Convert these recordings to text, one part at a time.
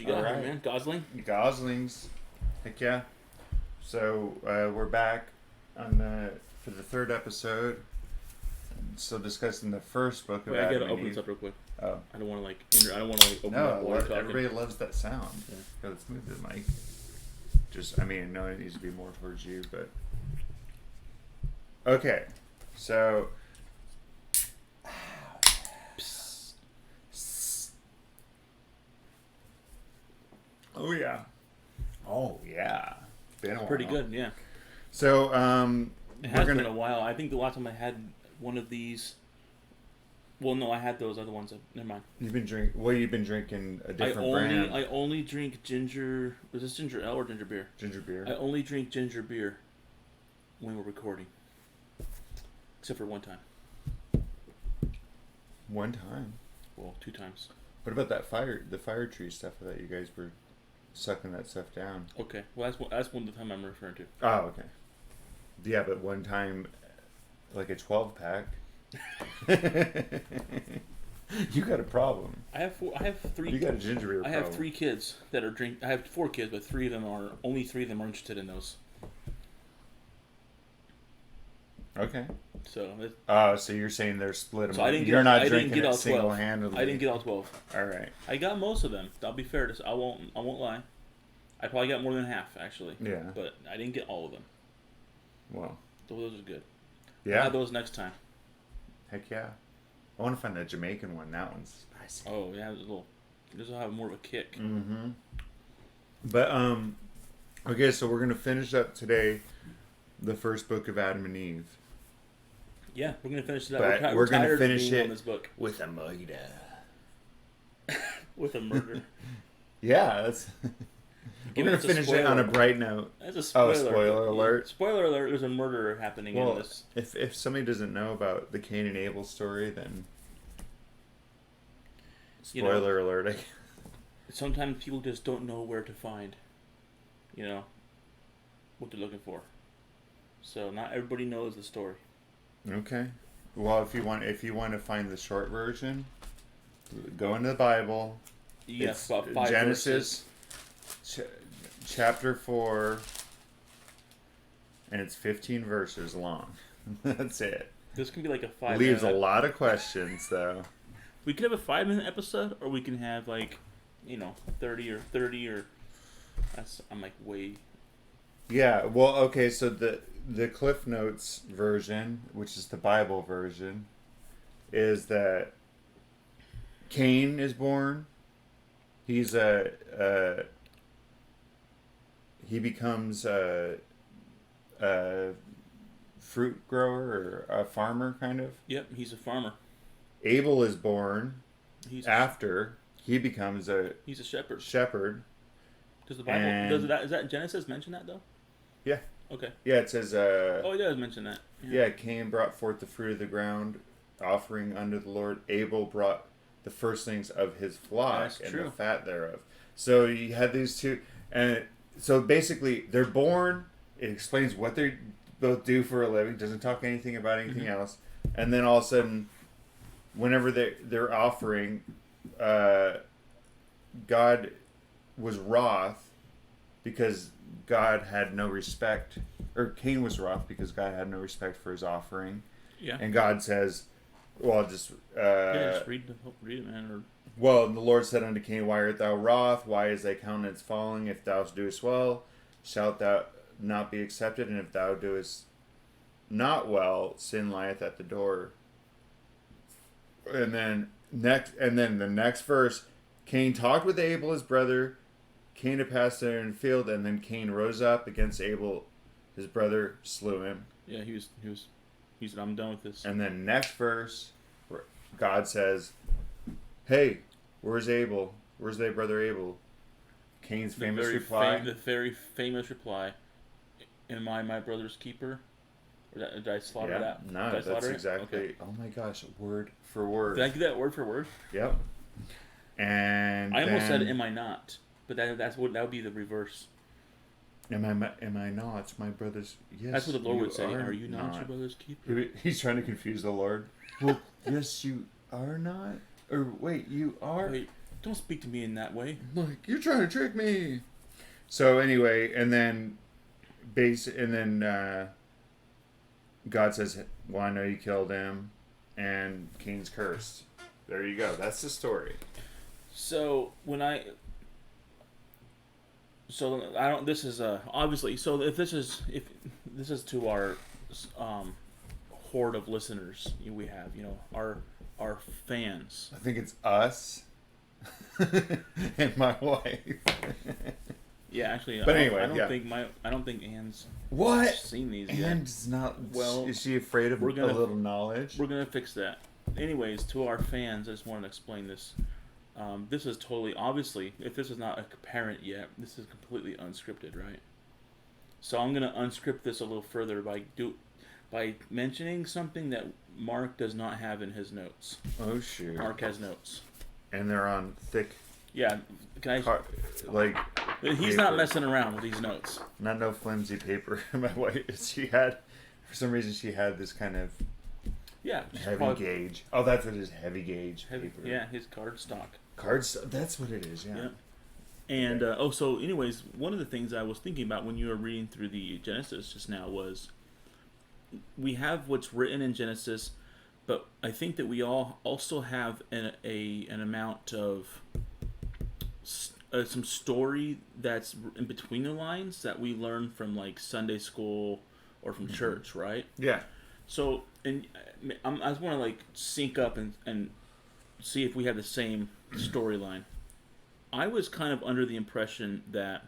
you got here, man? Gosling? Goslings. Heck yeah. So, we're back for the third episode. So discussing the first book of Wait, I Adam gotta and open Eve. this up real quick. Oh. I don't want to open up while you're talking. Everybody loves that sound. Yeah. Yeah, let's move the mic. No, it needs to be more towards you, but... Okay, so... Oh, yeah. Oh, yeah. Been a while. Pretty good, yeah. So, It has been a while. I think the last time I had one of these... Well, no, I had those other ones. Never mind. You've been drinking a different brand. I only drink ginger... Was this ginger ale or ginger beer? Ginger beer. I only drink ginger beer when we're recording. Except for one time. One time? Well, 2 times. What about the fire tree stuff? I thought you guys were sucking that stuff down. Okay. Well, that's one of the time I'm referring to. Oh, okay. Yeah, but one time, like a 12-pack. You got a problem. I have 3. You got a ginger beer problem. I have 3 kids that are I have 4 kids, but only 3 of them are interested in those. Okay. So you're saying they're split So among. You're not drinking it single-handedly. I didn't get all 12. All right. I got most of them. I'll be fair. I won't lie. I probably got more than half actually. Yeah. But I didn't get all of them. Well. So those are good. Yeah. I'll have those next time. Heck yeah. I want to find that Jamaican one. That one's nice. Oh yeah, this will have more of a kick. Mm-hmm. But okay, so we're gonna finish up today the first book of Adam and Eve. Yeah, we're gonna finish that. But we're gonna finish it on this book with a murder. with a murder. Yeah, that's. We're gonna finish it on a bright note. That's a spoiler. Oh, spoiler alert! Spoiler alert! There's a murder happening in this. If somebody doesn't know about the Cain and Able story, then spoiler alert. Sometimes people just don't know where to find, what they're looking for. So not everybody knows the story. Okay. Well, if you want to find the short version, go into the Bible. It's about 5 Genesis, chapter 4, and it's 15 verses long. That's it. This can be like a 5. Leaves a lot of questions, though. We could have a 5-minute episode, or we can have 30 or. I'm like way. Yeah. Well, okay. So the Cliff Notes version, which is the Bible version, is that Cain is born. He's he becomes a fruit grower or a farmer, kind of. Yep, he's a farmer. Abel is born after he becomes he's a shepherd. Does the Bible does that Genesis mention that though? Yeah. Okay. Yeah, it says. Oh, it does mention that. Yeah, Cain brought forth the fruit of the ground, offering unto the Lord. Abel brought the firstlings of his flock and the fat thereof. So you had these two, and so basically they're born. It explains what they both do for a living. Doesn't talk anything about anything else. And then all of a sudden, whenever they're offering, God was wroth because God had no respect, or Cain was wroth because God had no respect for his offering. Yeah. And God says, well, just read it, man. Or... Well, and the Lord said unto Cain, Why art thou wroth? Why is thy countenance falling? If thou doest well, shalt thou not be accepted, and if thou doest not well, sin lieth at the door. And then the next verse, Cain talked with Abel his brother. Cain had passed there in the field, and then Cain rose up against Abel, his brother, slew him. Yeah, he said, I'm done with this. And then next verse, God says, Hey, where's Abel? Where's thy brother Abel? Cain's famous reply. The very famous reply, Am I my brother's keeper? Or did I slaughter that? No, that's exactly. Okay. Oh my gosh, word for word. Did I get that word for word? Yep. And I almost said, "Am I not?" But that would be the reverse. Am I not my brother's? Yes. That's what the Lord would say. Are you not your brother's keeper? He's trying to confuse the Lord. Well, yes, you are not. Or wait, you are. Wait. Don't speak to me in that way. Like, you're trying to trick me. So anyway, and then God says, well, I know you killed him, and Cain's cursed. There you go. That's the story. So I don't. This is obviously. So if this is to our horde of listeners we have, our fans. I think it's us and my wife. Yeah, actually. But anyway, I don't think Anne's what seen these yet. Anne's not. Well, is she afraid of a little knowledge? We're gonna fix that. Anyways, to our fans, I just wanted to explain this. This is totally, obviously, if this is not apparent yet, this is completely unscripted, right? So I'm going to unscript this a little further by mentioning something that Mark does not have in his notes. Oh, shoot. Mark has notes. And they're on thick... Yeah, he's paper. Not messing around with these notes. Not no flimsy paper. My wife, for some reason, she had this kind of... Yeah. Heavy gauge. Oh, that's what it is, heavy gauge paper. Yeah, his cardstock. That's what it is, yeah. And, so anyways, one of the things I was thinking about when you were reading through the Genesis just now was, we have what's written in Genesis, but I think that we all also have an amount of some story that's in between the lines that we learn from, like, Sunday school or from church, right? Yeah. So, and I just want to, like, sync up and see if we have the same storyline. I was kind of under the impression that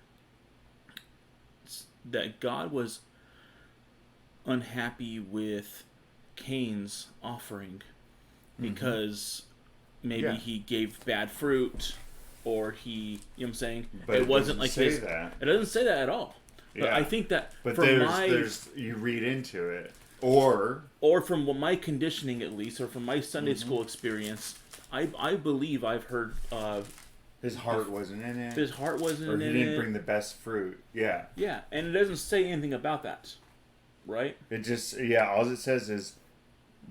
God was unhappy with Cain's offering because maybe he gave bad fruit, or he, you know what I'm saying? But it wasn't like his. That. It doesn't say that at all. But I think that there's you read into it, or from my conditioning at least, or from my Sunday school experience, I believe I've heard his heart wasn't in it. His heart wasn't in it. Or he didn't bring the best fruit. Yeah. Yeah, and it doesn't say anything about that, right? It just all it says is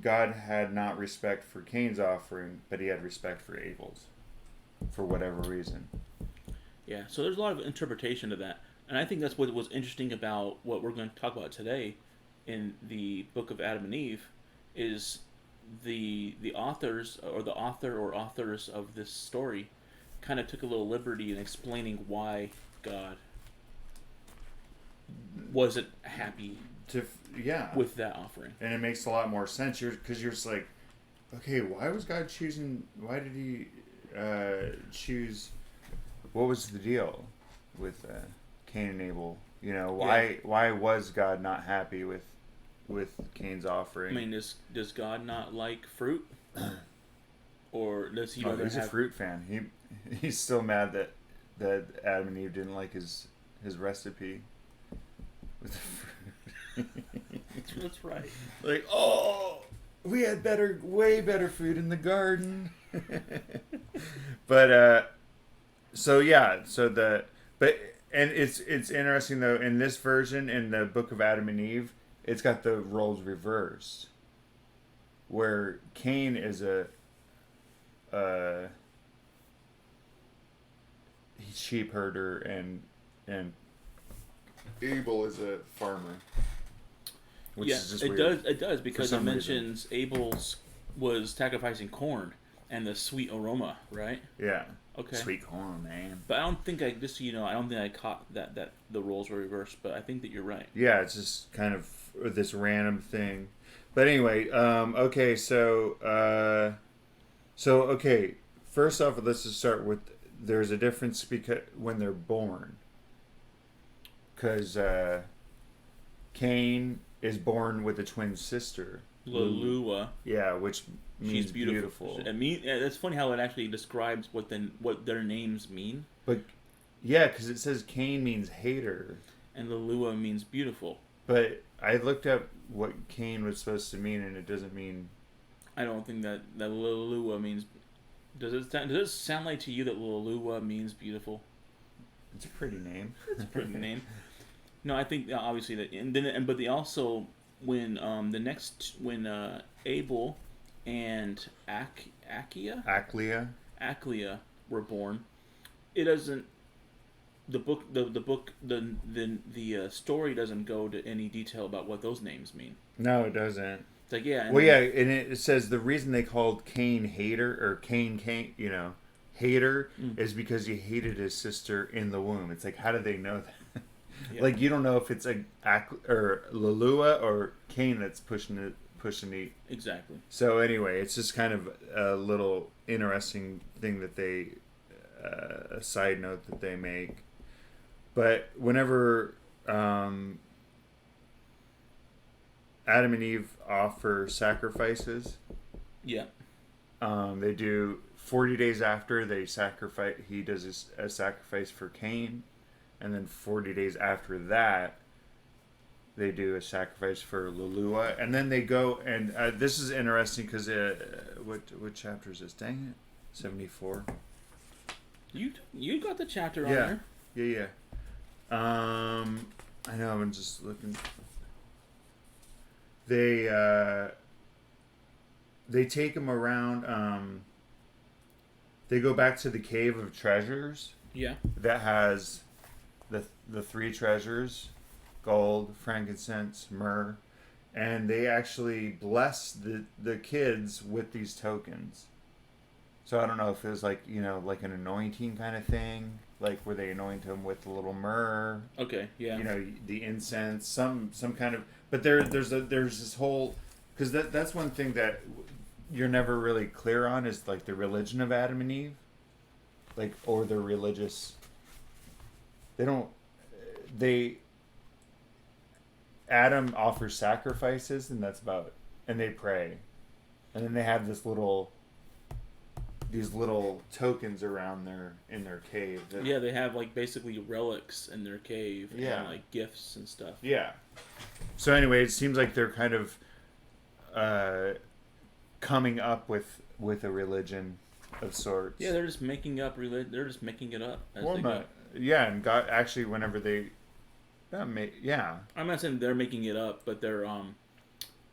God had not respect for Cain's offering, but he had respect for Abel's, for whatever reason. Yeah, so there's a lot of interpretation to that, and I think that's what was interesting about what we're going to talk about today in the book of Adam and Eve, is the authors or the authors of this story kind of took a little liberty in explaining why God wasn't happy with that offering. And it makes a lot more sense because you're just like, okay, why was God choosing? Why did he choose? What was the deal with Cain and Abel? Why was God not happy with Cain's offering? I mean, does God not like fruit? Or does he? He's a fruit fan. He's still mad that Adam and Eve didn't like his recipe with the fruit. That's right. Like, we had way better fruit in the garden. But it's interesting though, in this version, in the book of Adam and Eve, it's got the roles reversed, where Cain is he's sheep herder and Abel is a farmer. Which is just weird. It does because it mentions Abel's was sacrificing corn and the sweet aroma, right? Yeah. Okay. Sweet corn, man. But I don't think I caught that the roles were reversed, but I think that you're right. Yeah, it's just kind of this random thing. But anyway, okay, so first off, let's just start with, there's a difference when they're born. Because Cain is born with a twin sister, Lulua. Yeah, which means she's beautiful. That's funny how it actually describes what their names mean. But yeah, because it says Cain means hater, and Lulua means beautiful. But I looked up what Cain was supposed to mean, and it doesn't mean. I don't think that Lulua means. Does it sound like to you that Lulua means beautiful? It's a pretty name. It's a pretty name. No, I think obviously that, but they also when Abel and Aclea were born. It doesn't. The story doesn't go to any detail about what those names mean. No, it doesn't. It's like, yeah. Well, yeah, and it says the reason they called Cain hater or Cain, hater is because he hated his sister in the womb. It's like, how do they know that? Yeah. Like, you don't know if it's or Lalua or Cain that's pushing the exactly. So anyway, it's just kind of a little interesting thing that they a side note that they make. But whenever Adam and Eve offer sacrifices, yeah, they do 40 days after they sacrifice. He does a sacrifice for Cain, and then 40 days after that, they do a sacrifice for Lalua, and then they go and this is interesting because what chapter is this? Dang it, 74. You got the chapter on there. Yeah. I know. I'm just looking. They take him around. They go back to the cave of treasures. Yeah. That has the three treasures: gold, frankincense, myrrh, and they actually bless the kids with these tokens. So I don't know if it was like like an anointing kind of thing, like where they anoint him with a little myrrh. Okay, yeah. The incense, some kind of. But there's this whole, because that's one thing that you're never really clear on is like the religion of Adam and Eve, like or their religious. Adam offers sacrifices and that's about, and they pray, and then they have these little tokens around in their cave. Yeah, they have like basically relics in their cave. Yeah. And like gifts and stuff. Yeah. So anyway, it seems like they're kind of coming up with a religion of sorts. Yeah, they're just making up They're just making it up. Yeah, and God actually whenever they. Yeah. I'm not saying they're making it up, but they're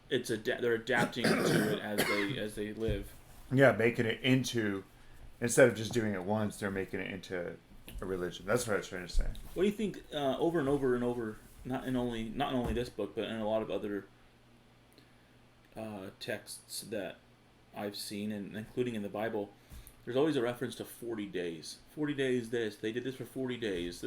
they're adapting to it as they live. Yeah, making it into, instead of just doing it once, they're making it into a religion. That's what I was trying to say. What do you think? Over and over and over, not in only this book, but in a lot of other texts that I've seen, and including in the Bible, there's always a reference to 40 days. 40 days. They did this for 40 days.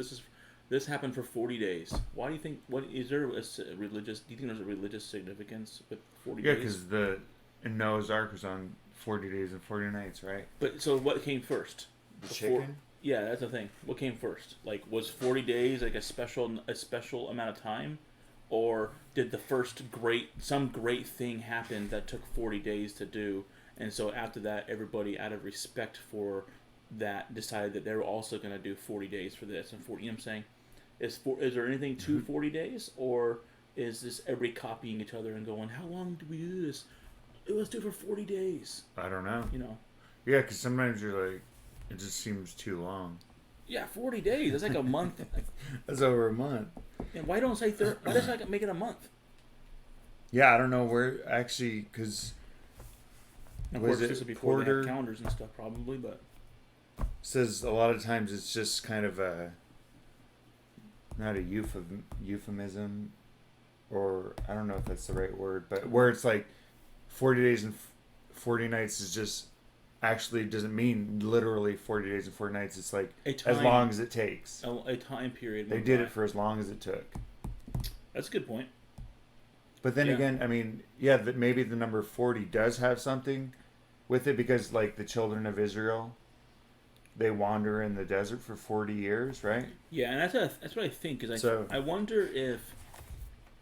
This happened for 40 days. Why do you think? What is there a religious? Do you think there's a religious significance with 40 days? Yeah, because Noah's Ark was on 40 days and 40 nights, right? But so what came first? The chicken? Yeah, that's the thing. What came first? Like, was 40 days like a special amount of time, or did the first some great thing happen that took 40 days to do, and so after that, everybody out of respect for that decided that they were also going to do 40 days for this and 40. You know what I'm saying? Is there anything to 40 days, or is this everybody copying each other and going, how long do we do this? Let's do it for 40 days. I don't know. Yeah, because sometimes you're like, it just seems too long. Yeah, 40 days. That's like a month. That's over a month. And why don't say why does it make it a month? Yeah, I don't know where actually, because of course this would be before they had calendars and stuff, probably, but says a lot of times it's just kind of not a euphemism, or I don't know if that's the right word, but where it's like 40 days and 40 nights is just actually doesn't mean literally 40 days and 40 nights. It's like as long as it takes. A time period. They did it for as long as it took. That's a good point. But then again, I mean, yeah, maybe the number 40 does have something with it, because like the children of Israel, they wander in the desert for 40 years, right? Yeah, and that's what I think. I wonder if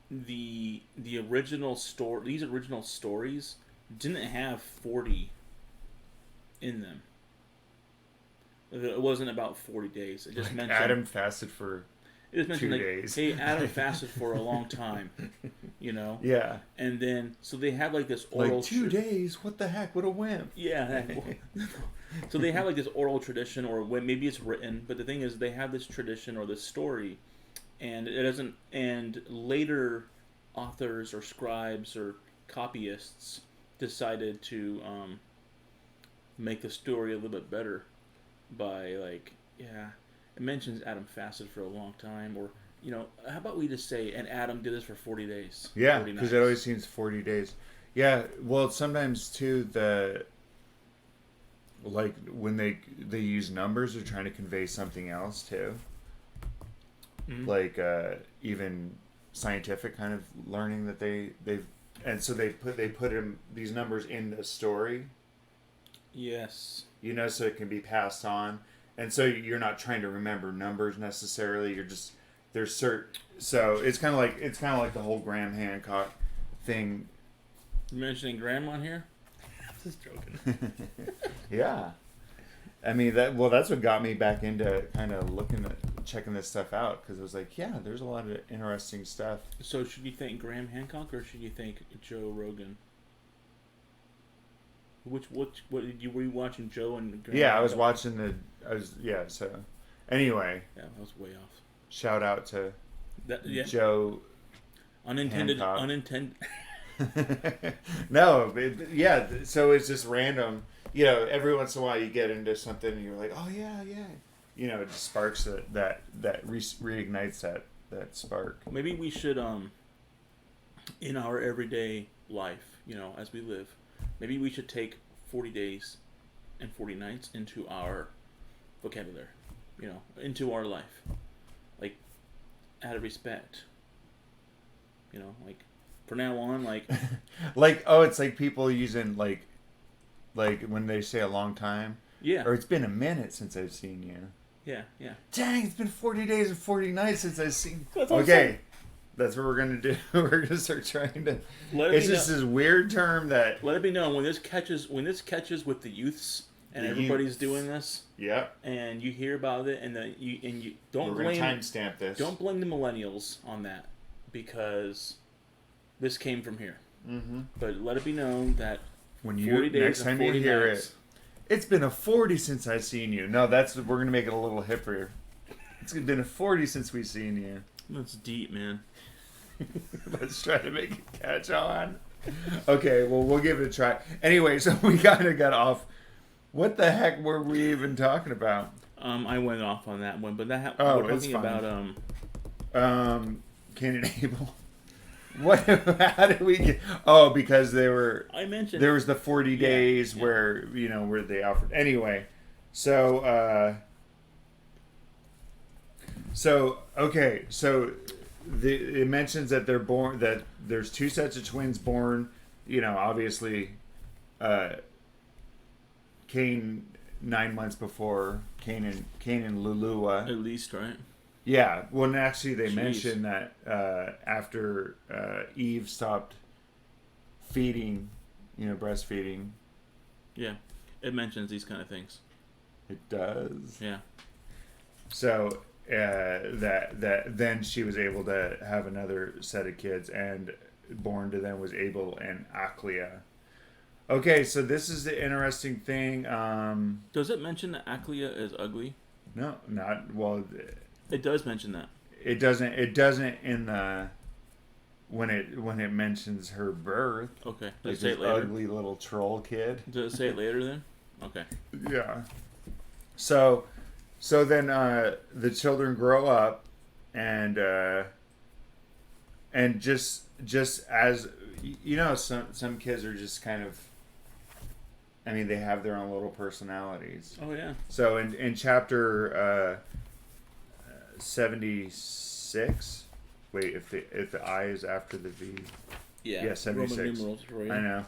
the original these original stories didn't have 40 in them. It wasn't about 40 days. It just like mentioned Adam fasted for 2 days. Hey, Adam fasted for a long time, Yeah. And then so they have like this oral like 2 days. What the heck? What a wimp. Yeah. So they have like this oral tradition, or maybe it's written, but the thing is, they have this tradition or this story, and it doesn't. And later, authors or scribes or copyists decided to make the story a little bit better, by like, yeah, it mentions Adam fasted for a long time, or how about we just say, and Adam did this for 40 days. Yeah, 40 because nights. it always seems 40 days. Yeah, well, sometimes too like when they use numbers, they're trying to convey something else too. Mm-hmm. Like even scientific kind of learning that they've and so they put these numbers in the story. Yes. So it can be passed on, and so you're not trying to remember numbers necessarily. You're just there's certain. So it's kind of like the whole Graham Hancock thing. You mentioning Graham on here? Just joking. Yeah. I mean that's what got me back into kind of checking this stuff out, because it was like, yeah, there's a lot of interesting stuff. So should you thank Graham Hancock or should you thank Joe Rogan? What were you watching, Joe and Graham? Yeah, Hancock? So anyway. Yeah, that was way off. Shout out to Joe. Unintended. No, yeah. So it's just random. Every once in a while you get into something and you're like, oh yeah. It just sparks that reignites that spark. Maybe we should in our everyday life, as we live, maybe we should take 40 days and 40 nights into our vocabulary, into our life, like out of respect, like. From now on, like, it's like people using like when they say a long time, yeah, or it's been a minute since I've seen you. Yeah. Dang, it's been 40 days and 40 nights since I've seen. That's okay, that's what we're gonna do. We're gonna start trying to. It's just this weird term that. Let it be known when this catches with the youths and everybody's doing this. Yeah. And you hear about it, and you don't blame. We're gonna timestamp this. Don't blame the millennials on that, because this came from here. Mm-hmm. But let it be known that when 40 days next time you hear nights, it's been a 40 since I've seen you. No, we're gonna make it a little hipper. It's been a 40 since we've seen you. That's deep, man. Let's try to make it catch on. Okay, well, we'll give it a try. Anyway, so we kind of got off. What the heck were we even talking about? I went off on that one, but we're talking about Cain and Able. What? How did we get? Oh, because there was the 40 days where where they offered. Anyway, so it mentions that they're born, that there's two sets of twins born. Obviously, Cain 9 months before Cain and Lulua. At least, right? Yeah, well, and actually they mentioned that after Eve stopped feeding, breastfeeding. Yeah, it mentions these kind of things. It does. Yeah. So that then she was able to have another set of kids, and born to them was Abel and Achlea. Okay, so this is the interesting thing. Does it mention that Achlea is ugly? No, not well. It does mention that. It doesn't in the when it mentions her birth. Okay. Does it say it later? Ugly little troll kid. Does it say it later then? Okay. Yeah. So then the children grow up, and just as some kids are just kind of, I mean, they have their own little personalities. Oh yeah. So in chapter 76. Wait, if the I is after the V. Yeah, 76. Roman numerals for you. I know.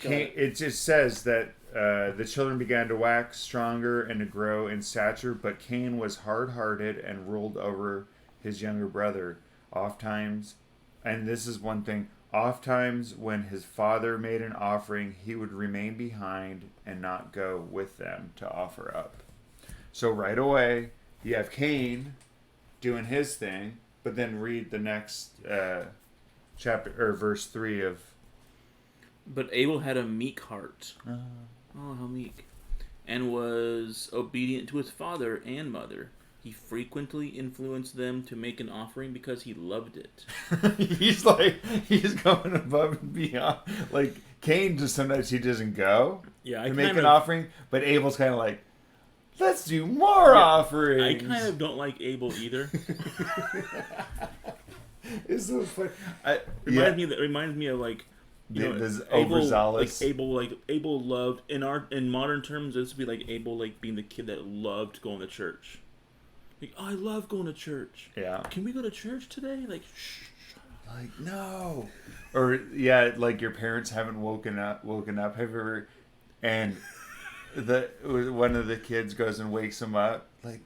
It just says that the children began to wax stronger and to grow in stature, but Cain was hard-hearted and ruled over his younger brother. Oftentimes, and this is one thing, oftentimes when his father made an offering, he would remain behind and not go with them to offer up. So right away, you have Cain doing his thing, but then read the next chapter or verse 3 of. But Abel had a meek heart. Oh, how meek! And was obedient to his father and mother. He frequently influenced them to make an offering because he loved it. he's going above and beyond. Like Cain, just sometimes he doesn't go. Yeah, to make an offering, but Abel's kind of like, let's do more offerings. I kind of don't like Abel either. It's so funny. Reminds me of like, you know, this Abel, overzealous. Abel loved in modern terms. This would be like Abel being the kid that loved going to church. Like, oh, I love going to church. Yeah. Can we go to church today? Like, shh. Like, no. Or like your parents haven't woken up. Have you ever? And one of the kids goes and wakes him up. Like,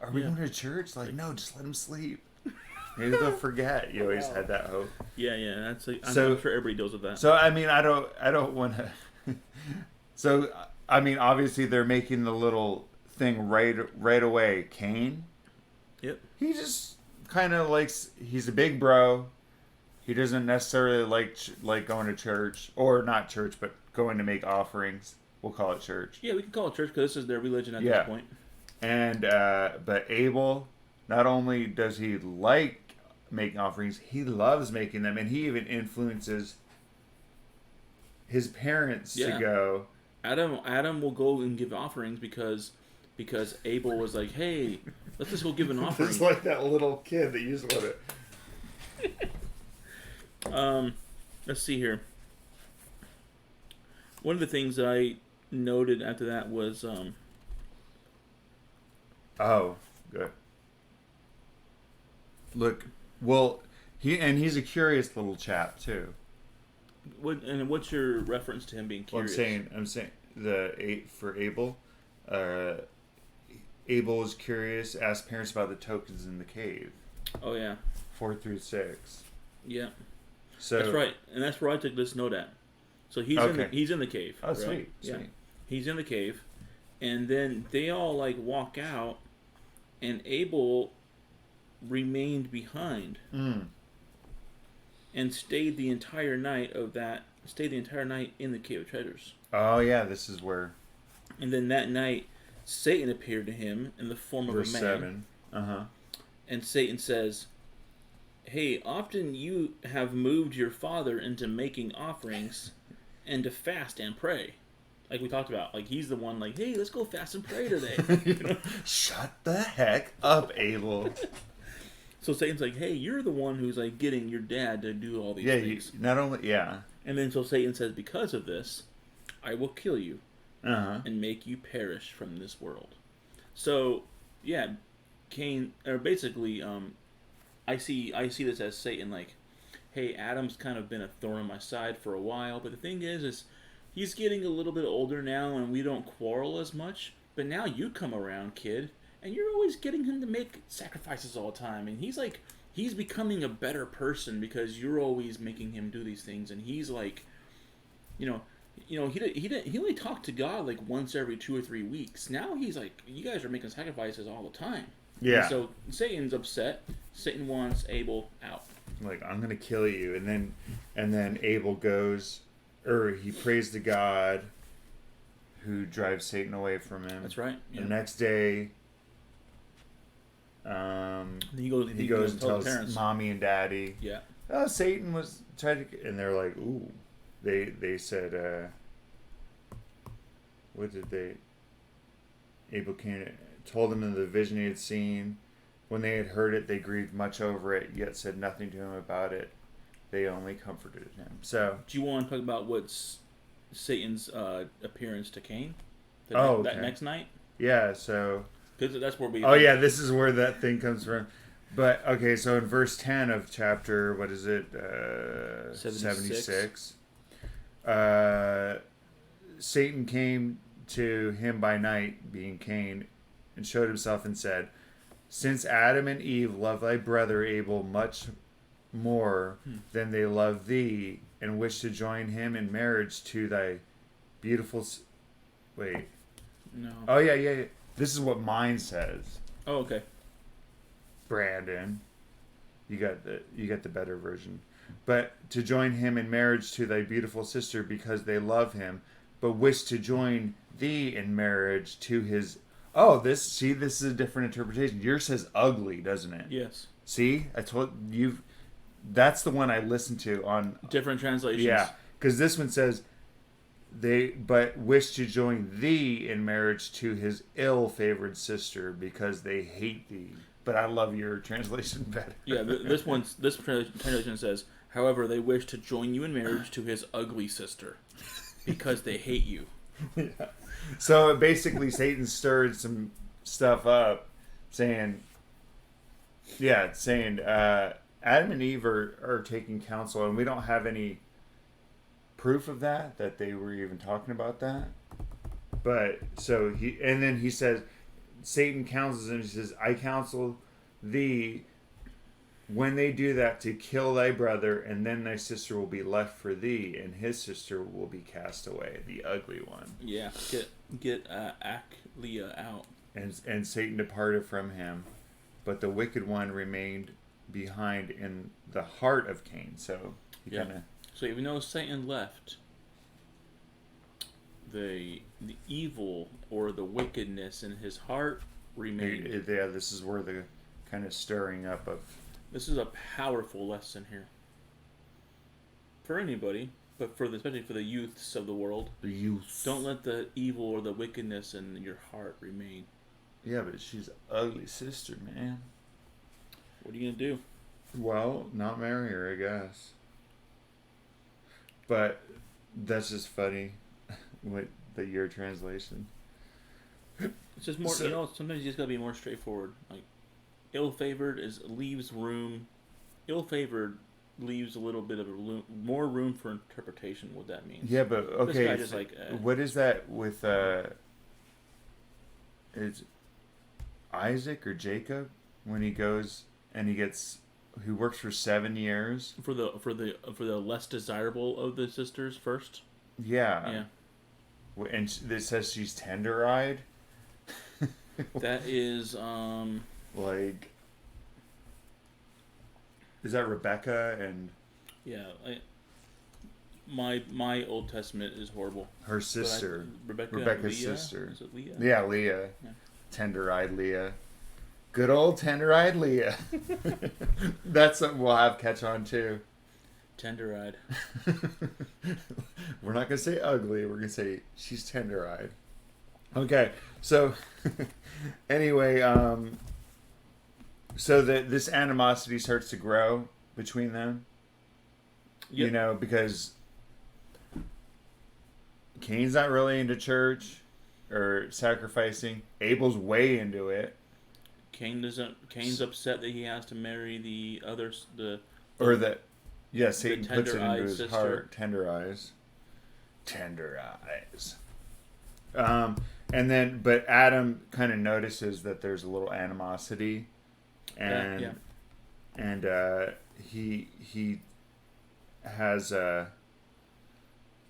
are we going to church? Like, no, just let him sleep. Maybe they'll forget. You always had that hope. Yeah. That's like, I'm so, sure everybody deals with that. So I mean, I don't want to. So I mean, obviously they're making the little thing right away. Cain. Yep. He just kind of likes. He's a big bro. He doesn't necessarily like going to church, or not church, but going to make offerings. We'll call it church. Yeah, we can call it church because this is their religion at this point. And but Abel, not only does he like making offerings, he loves making them, and he even influences his parents to go. Adam will go and give offerings because Abel was like, hey, let's just go give an offering. It's like that little kid that you just want to. Let's see here. One of the things that I noted after that was oh, good. Look, well, he's a curious little chap too. What's your reference to him being curious? Well, I'm saying for Abel, Abel is curious. Asked parents about the tokens in the cave. Oh yeah. 4-6. Yeah. So that's right, and that's where I took this note at. So he's in the cave. Oh, right? Sweet. Yeah. He's in the cave, and then they all like walk out, and Abel remained behind and stayed the entire night in the cave of treasures. Oh yeah, this is where. And then that night, Satan appeared to him in the form of a man. Verse 7. And Satan says, hey, often you have moved your father into making offerings and to fast and pray. Like we talked about. Like he's the one like, hey, let's go fast and pray today. You know? Shut the heck up, Abel. So Satan's like, hey, you're the one who's like getting your dad to do all these things. And then so Satan says, because of this, I will kill you and make you perish from this world. So, yeah, Cain, or basically, I see this as Satan like, hey, Adam's kind of been a thorn on my side for a while, but the thing is he's getting a little bit older now and we don't quarrel as much, but now you come around, kid, and you're always getting him to make sacrifices all the time, and he's becoming a better person because you're always making him do these things, and he's like, he only talked to God like once every 2 or 3 weeks. Now he's like, you guys are making sacrifices all the time. Yeah. And so Satan's upset. Satan wants Abel out. Like, I'm gonna kill you, and then Abel goes, or he prays to God, who drives Satan away from him. That's right. Yeah. The next day, he goes and tells mommy and daddy. Yeah. Oh, Satan was trying to, and they're like, ooh. They said, what did they? Abel told them of the vision he had seen. When they had heard it, they grieved much over it, yet said nothing to him about it. They only comforted him. So, do you want to talk about what's Satan's appearance to Cain? That next night? Yeah. So, because that's where we. Oh yeah, this is where that thing comes from. But okay, so in verse 10 of chapter, what is it? 76. Satan came to him by night, being Cain, and showed himself and said, since Adam and Eve love thy brother Abel much more than they love thee, and wish to join him in marriage to thy beautiful... Wait. No. Oh, yeah. This is what mine says. Oh, okay. Brandon. You got the better version. But to join him in marriage to thy beautiful sister, because they love him, but wish to join thee in marriage to his... Oh, this is a different interpretation. Yours says ugly, doesn't it? Yes. See? I told you... That's the one I listened to on... Different translations. Yeah, because this one says, they but wish to join thee in marriage to his ill-favored sister because they hate thee. But I love your translation better. Yeah, this translation says, however, they wish to join you in marriage to his ugly sister because they hate you. Yeah. So basically, Satan stirred some stuff up, saying Adam and Eve are taking counsel, and we don't have any proof of that they were even talking about that. But so he says, Satan counsels him. He says, I counsel thee when they do that to kill thy brother, and then thy sister will be left for thee, and his sister will be cast away, the ugly one. Yeah, get Leah out. And Satan departed from him, but the wicked one remained behind in the heart of Cain. So So even though Satan left, the evil or the wickedness in his heart remained. Yeah, this is where the kind of stirring up of. This is a powerful lesson here for anybody, but especially for the youths of the world. The youths. Don't let the evil or the wickedness in your heart remain. Yeah, but she's an ugly sister, man. What are you gonna do? Well, not marry her, I guess. But that's just funny with your translation. It's just more, sometimes you just gotta be more straightforward. Like, ill-favored leaves a little bit of more room for interpretation. What that means? Yeah, but okay. This guy just what is that with? Is Isaac or Jacob when he goes and he works for 7 years for the less desirable of the sisters first? Yeah. And it says she's tender-eyed. That is like, is that Rebecca and? Yeah, my Old Testament is horrible. Her sister, Rebecca's sister. Is it Leah? Yeah, Leah. Yeah. Tender-eyed Leah. Good old tender-eyed Leah. That's something we'll have catch on too. Tender-eyed. We're not gonna say ugly. We're gonna say she's tender-eyed. Okay, so anyway, so this animosity starts to grow between them. Yep. You know, because Cain's not really into church or sacrificing. Abel's way into it. Cain's upset that he has to marry the others. Satan puts it into his heart. Tender eyes. And then, but Adam kind of notices that there's a little animosity, and he has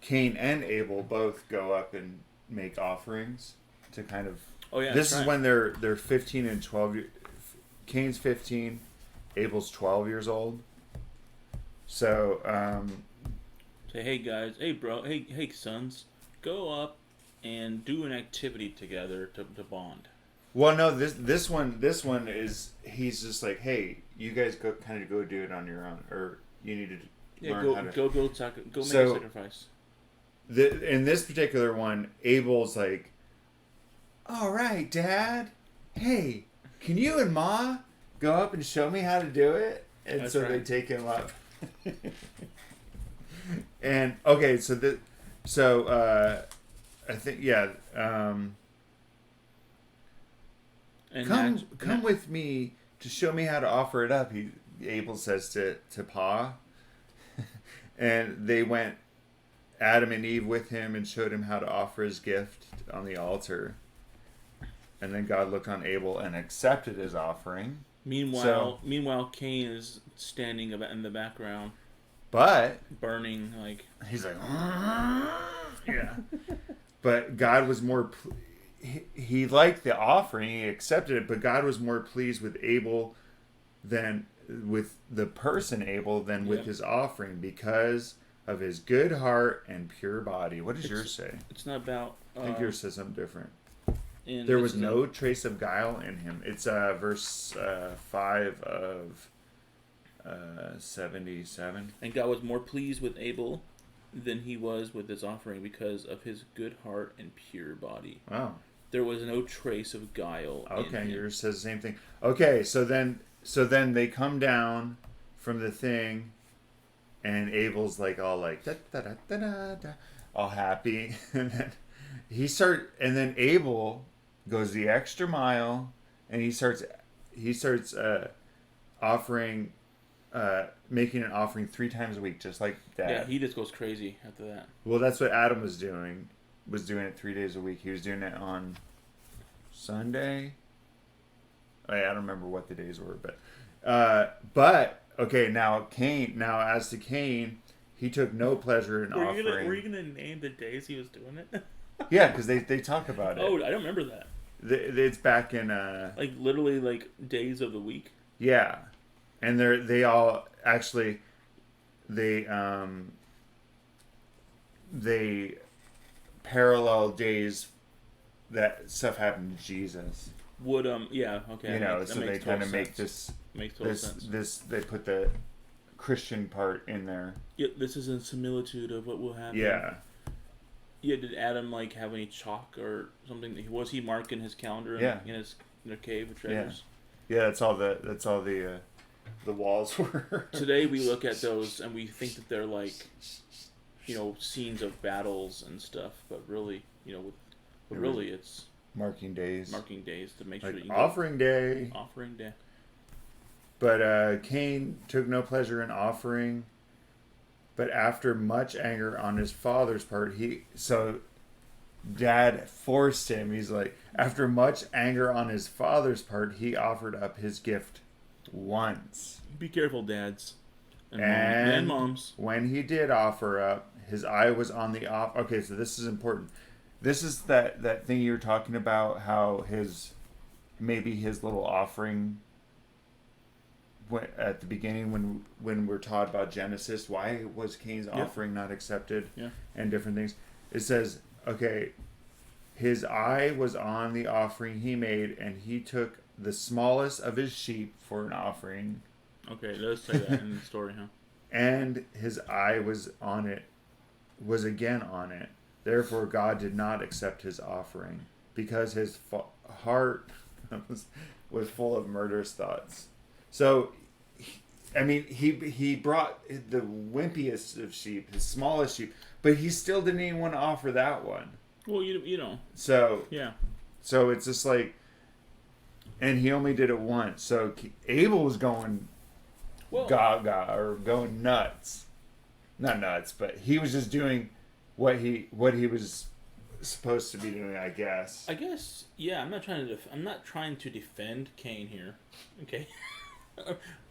Cain and Abel both go up and make offerings to kind of. Oh yeah. This is when they're 15 and 12. Cain's 15, Abel's 12 years old. So say, hey guys, hey bro, hey sons, go up and do an activity together to bond. Well, no, this one is, he's just like, hey, you guys go do it on your own, or you need to learn how to go make a sacrifice. In this particular one, Abel's like, all right, Dad, hey, can you and Ma go up and show me how to do it? And that's so right. They take him up. And okay, I think come with me to show me how to offer it up. Abel says to Pa, and they went, Adam and Eve, with him and showed him how to offer his gift on the altar. And then God looked on Abel and accepted his offering. Meanwhile, Cain is standing in the background, but burning like he's like, yeah. But God was more. He liked the offering. He accepted it, but God was more pleased with Abel than with the person Abel than with his offering, because of his good heart and pure body. What does yours say? It's not about. I think yours says something different. There was no trace of guile in him. It's verse 5 of 77. And God was more pleased with Abel than he was with his offering because of his good heart and pure body. Wow. There was no trace of guile. Okay, yours says the same thing. Okay, so then they come down from the thing, and Abel's like all like da, da, da, da, da, da, all happy, and then Abel goes the extra mile, and he starts offering, making an offering 3 times a week, just like Dad. Yeah, he just goes crazy after that. Well, that's what Adam was doing. Was doing it 3 days a week. He was doing it on Sunday. I don't remember what the days were, but okay. Now as to Cain, he took no pleasure in offering. Were you gonna name the days he was doing it? Yeah, because they talk about it. Oh, I don't remember that. It's back in like literally like days of the week. Yeah, and they all actually they parallel days that stuff happened to Jesus. Would yeah, okay. You know, so they kind of make this makes total sense. This they put the Christian part in there. Yeah, this is a similitude of what will happen. Yeah. Yeah, did Adam like have any chalk or something? Was he marking his calendar in his cave of treasures? Yeah, that's all the walls were. Today we look at those and we think that they're like, you know, scenes of battles and stuff, but really, you know, really it's marking days to make like sure that you offering day. But Cain took no pleasure in offering, but after much anger on his father's part, Dad forced him. He's like, after much anger on his father's part, he offered up his gift once. Be careful, dads and moms. When he did offer up, his eye was on the off. Okay, so this is important. This is that thing you were talking about, how his little offering at the beginning when we're taught about Genesis, why was Cain's offering not accepted, and different things. It says, okay, his eye was on the offering he made, and he took the smallest of his sheep for an offering. Okay, it does say that in the story, huh? And his eye was again on it. Therefore, God did not accept his offering because his heart was full of murderous thoughts. So, I mean, he brought the wimpiest of sheep, his smallest sheep, but he still didn't even want to offer that one. Well, you know. So yeah. So it's just like, and he only did it once. So Abel was going gaga or going nuts, not nuts, but he was just doing what he was supposed to be doing, I guess. Yeah. I'm not trying to defend Cain here. Okay.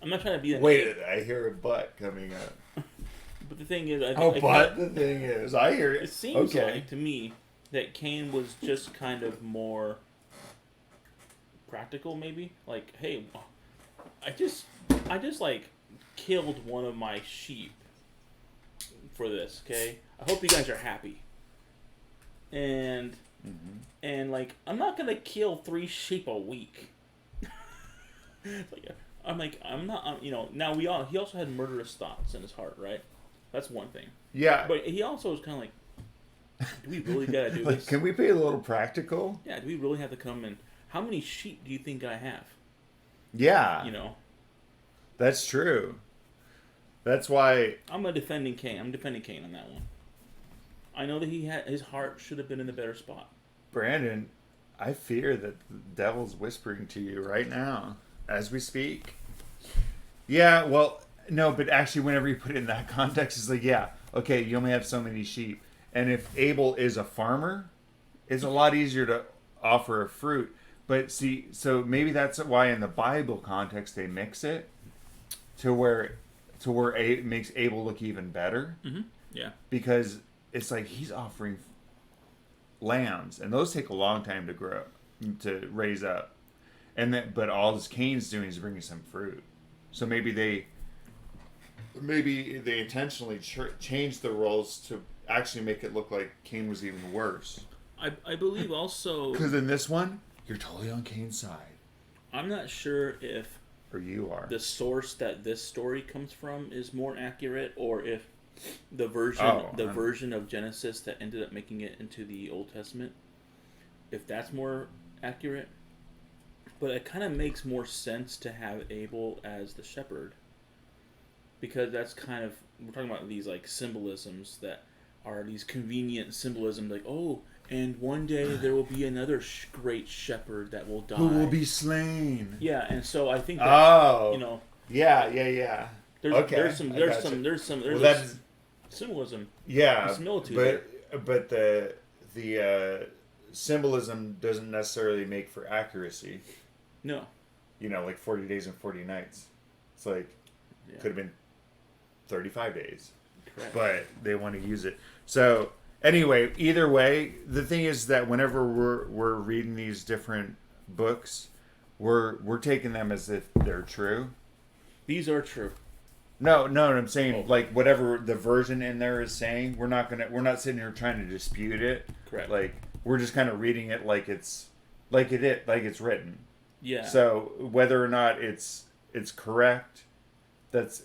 I'm not trying to be. Wait, I hear a butt coming up. But the thing is, the thing is, I hear it. It seems like to me that Cain was just kind of more practical, maybe. Like, hey, I just like killed one of my sheep for this. Okay, I hope you guys are happy. And like, I'm not gonna kill 3 sheep a week. I'm not. You know. Now he also had murderous thoughts in his heart, right? That's one thing. Yeah. But he also was kind of like, do we really gotta do this? Can we be a little practical? Yeah. Do we really have to come in? How many sheep do you think I have? Yeah. You know. That's true. That's why I'm defending Cain on that one. I know that his heart should have been in the better spot. Brandon, I fear that the devil's whispering to you right now as we speak. Yeah, well, no, but actually whenever you put it in that context, it's like, yeah, okay, you only have so many sheep. And if Abel is a farmer, it's a lot easier to offer a fruit. But see, so maybe that's why in the Bible context they mix it to where it makes Abel look even better. Mm-hmm. Yeah. Because it's like he's offering lambs, and those take a long time to grow, to raise up. And but all this Cain's doing is bringing some fruit. So maybe they intentionally changed the roles to actually make it look like Cain was even worse. I believe also because in this one you're totally on Cain's side. I'm not sure if you are the source that this story comes from is more accurate, or if version of Genesis that ended up making it into the Old Testament, if that's more accurate. But it kind of makes more sense to have Abel as the shepherd, because that's kind of, we're talking about these like symbolisms that are these convenient symbolisms, like, oh, and one day there will be another great shepherd that will die, who will be slain. Yeah, and so I think that, yeah. There's symbolism. Yeah, similitude there. But the symbolism doesn't necessarily make for accuracy. No. Like 40 days and 40 nights. It's like, could have been 35 days. Correct. But they want to use it. So anyway, either way, the thing is that whenever we're reading these different books, we're taking them as if they're true. These are true. No, I'm saying like whatever the version in there is saying, we're not sitting here trying to dispute it. Correct. Like we're just kind of reading it like it's written. Yeah. So whether or not it's correct, that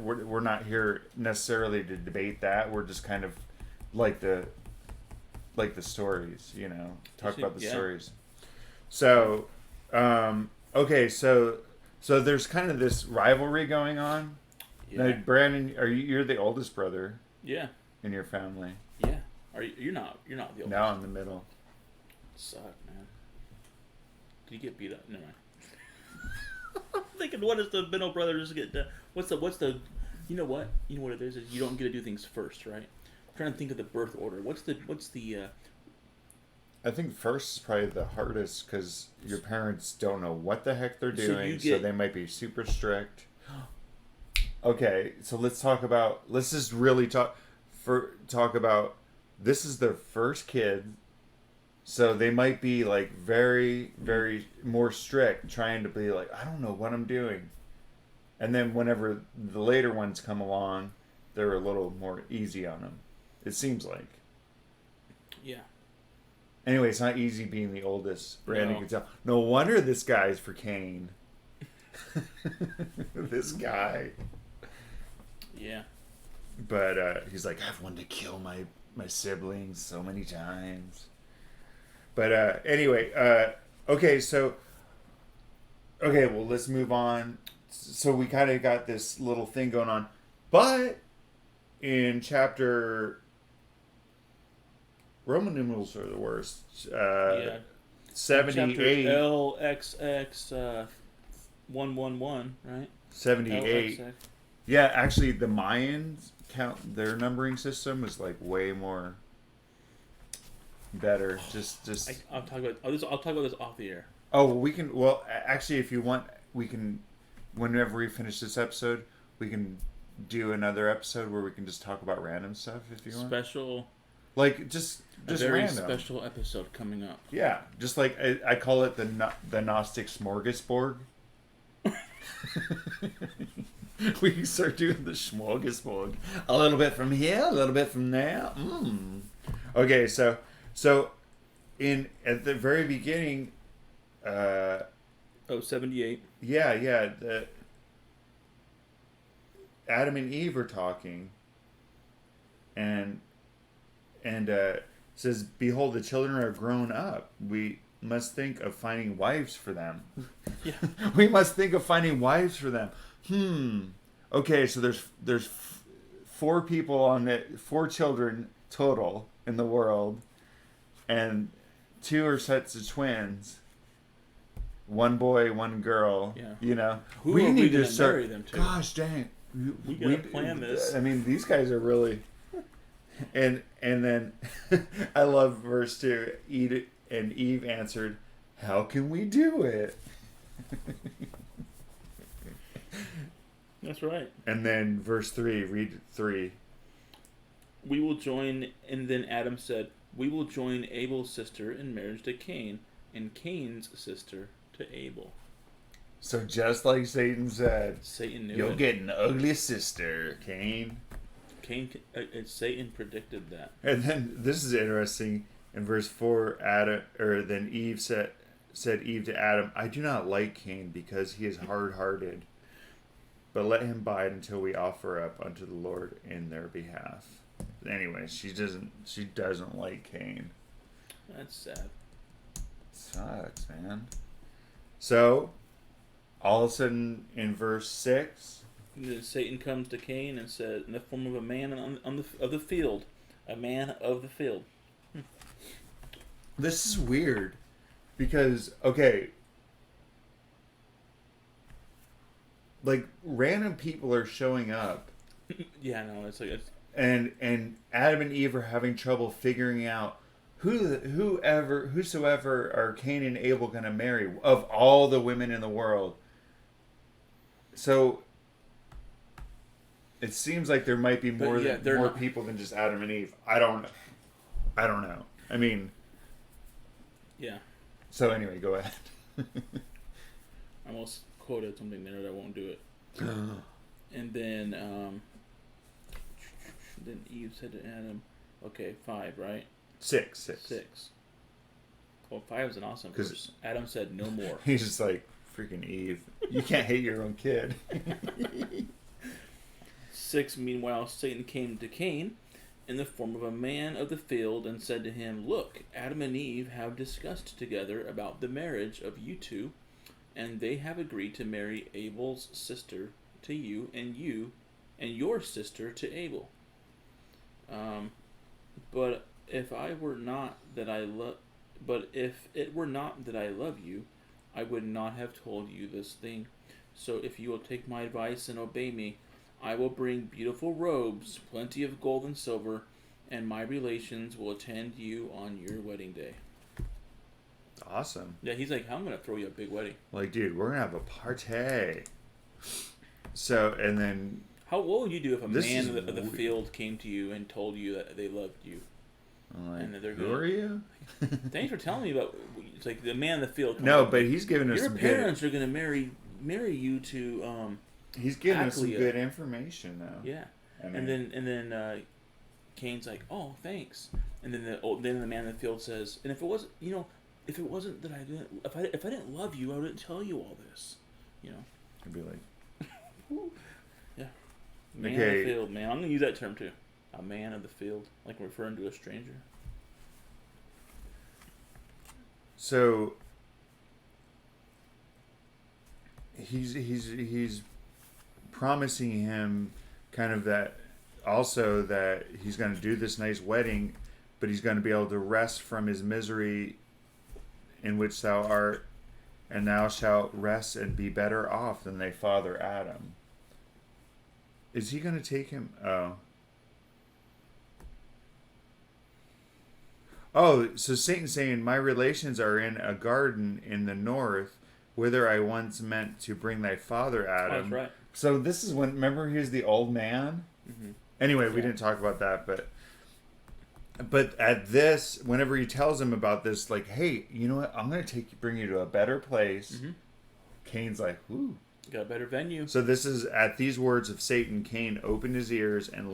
we're not here necessarily to debate that. We're just kind of like the stories, talk about the stories. So, okay, so there's kind of this rivalry going on. Yeah. Now, Brandon, you're the oldest brother? Yeah. In your family? Yeah. You're not the oldest. No, I'm the middle. Suck, man. Did you get beat up? Never mind. I'm thinking, what is the middle brother just get done? What's the you know what it is you don't get to do things first, right? I'm trying to think of the birth order. What's the I think first is probably the hardest because your parents don't know what the heck they're doing, so they might be super strict. Okay, so let's just really talk about this is their first kid, so they might be like very, very more strict, trying to be like, I don't know what I'm doing. And then whenever the later ones come along, they're a little more easy on them. It seems like. Yeah. Anyway, it's not easy being the oldest. Brandon can tell. No wonder this guy's for Cain. This guy. Yeah. But he's like, I've wanted to kill my siblings so many times. But anyway, okay, well, let's move on. So we kind of got this little thing going on. But in chapter... Roman numerals are the worst. 78. LXX 111, right? 78. LXX. Yeah, actually, the Mayans count their numbering system was like way more better. I'll talk about this off the air. Oh, we can. Well, actually, if you want, we can. Whenever we finish this episode, we can do another episode where we can just talk about random stuff if you want. Special. Like just a very random. Special episode coming up. Yeah, just like I call it the Gnostic smorgasbord. We can start doing the smorgasbord. A little bit from here, a little bit from there. Okay, so at the very beginning, 78. Yeah. Adam and Eve are talking, and says, "Behold, the children are grown up. We must think of finding wives for them." Yeah. We must think of finding wives for them. Okay, so there's 4 people four children total in the world, and 2 are sets of twins. 1 boy, 1 girl. Yeah. We need to start. Marry them to? Gosh dang. We gotta plan this. I mean, these guys are really. And then I love verse 2. And Eve answered, "How can we do it?" That's right. And then verse 3, read 3. We will join, and then Adam said, "We will join Abel's sister in marriage to Cain, and Cain's sister to Abel." So just like Satan said, Satan knew you'll get an ugly sister, Cain. Satan predicted that. And then this is interesting. In verse 4, then Eve said Eve to Adam, "I do not like Cain because he is hard-hearted." but let him bide until we offer up unto the Lord in their behalf. Anyway, she doesn't like Cain. That's sad. Sucks, man. So, all of a sudden, in verse 6, Satan comes to Cain and said, in the form of a man of the field, a man of the field. This is weird, because okay, like random people are showing up. Yeah, no, it's like and Adam and Eve are having trouble figuring out whosoever are Cain and Abel going to marry of all the women in the world. So it seems like there might be more people than just Adam and Eve. I don't know. I mean, yeah. So anyway, go ahead. I almost quoted something there, but I won't do it. And then Eve said to Adam, okay, 5, right? 6. Well, 5 is an awesome verse. Adam said no more. He's just like, freaking Eve. You can't hate your own kid. 6, meanwhile, Satan came to Cain in the form of a man of the field and said to him, look, Adam and Eve have discussed together about the marriage of you two, and they have agreed to marry Abel's sister to you and your sister to Abel. But if it were not that I love you, I would not have told you this thing. So if you will take my advice and obey me, I will bring beautiful robes, plenty of gold and silver, and my relations will attend you on your wedding day. Awesome. Yeah, he's like, I'm going to throw you a big wedding. Like, dude, we're going to have a party. So, and then... What would you do if a man of the field came to you and told you that they loved you? Like, and they're who are you? Thanks for telling me about... It's like the man of the field. No, but he's giving us your parents are going to marry you to... he's giving us some good information, though. Yeah. I mean, and then Cain's like, oh, thanks. And then the man in the field says, and if it wasn't that I didn't... If I didn't love you, I wouldn't tell you all this. You know? I'd be like... Yeah. Man of the field, man. I'm going to use that term, too. A man of the field. Like referring to a stranger. So... He's promising him kind of that... Also that he's going to do this nice wedding, but he's going to be able to rest from his misery in which thou art, and thou shalt rest and be better off than thy father Adam. Is he going to take him? Oh, so Satan's saying, my relations are in a garden in the north, whither I once meant to bring thy father Adam. Oh, that's right. So this is when, remember he was the old man? Mm-hmm. Anyway, we didn't talk about that, but at this, whenever he tells him about this, like, hey, you know what? I'm going to bring you to a better place. Mm-hmm. Cain's like, whoo. Got a better venue. So this is, at these words of Satan, Cain opened his ears and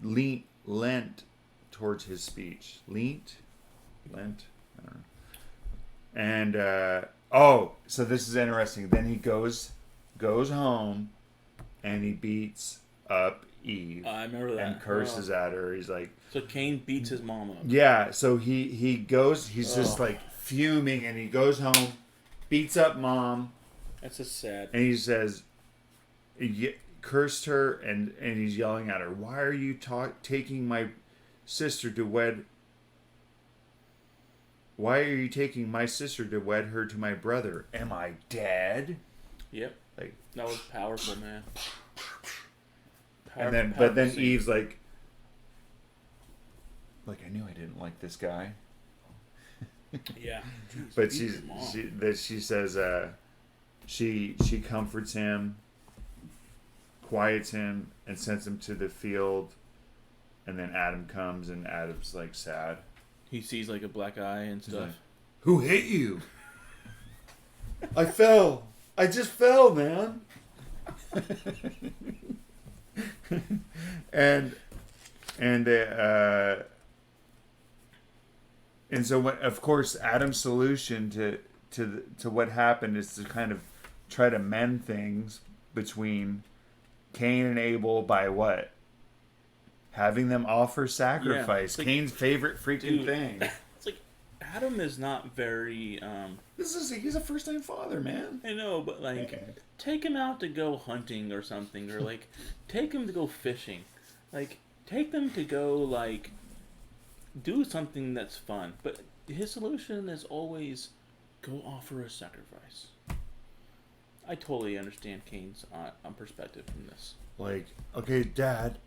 leant towards his speech. Lent? I don't know. And, so this is interesting. Then he goes home and he beats up Eve. I remember that. And curses at her. He's like... So Cain beats his mom up. Yeah, so he goes, he's just like fuming, and he goes home, beats up mom. That's just sad. And he says, he cursed her, and he's yelling at her, why are you taking my sister to wed... Why are you taking my sister to wed her to my brother? Am I dead? Yep. Like, that was powerful, man. But then Eve's like, I knew I didn't like this guy. Yeah. But she says she comforts him, quiets him, and sends him to the field. And then Adam comes, and Adam's like sad. He sees like a black eye and stuff. Like, who hit you? I fell. I just fell, man. and so when, of course, Adam's solution to what happened is to kind of try to mend things between Cain and Abel by what? Having them offer sacrifice. Like, Cain's favorite freaking thing. It's like Adam is not very. He's a first-time father, man. I know, but like, take him out to go hunting or something, or like, take him to go fishing, like, take them to go like, do something that's fun. But his solution is always, go offer a sacrifice. I totally understand Cain's perspective from this. Like, okay, Dad,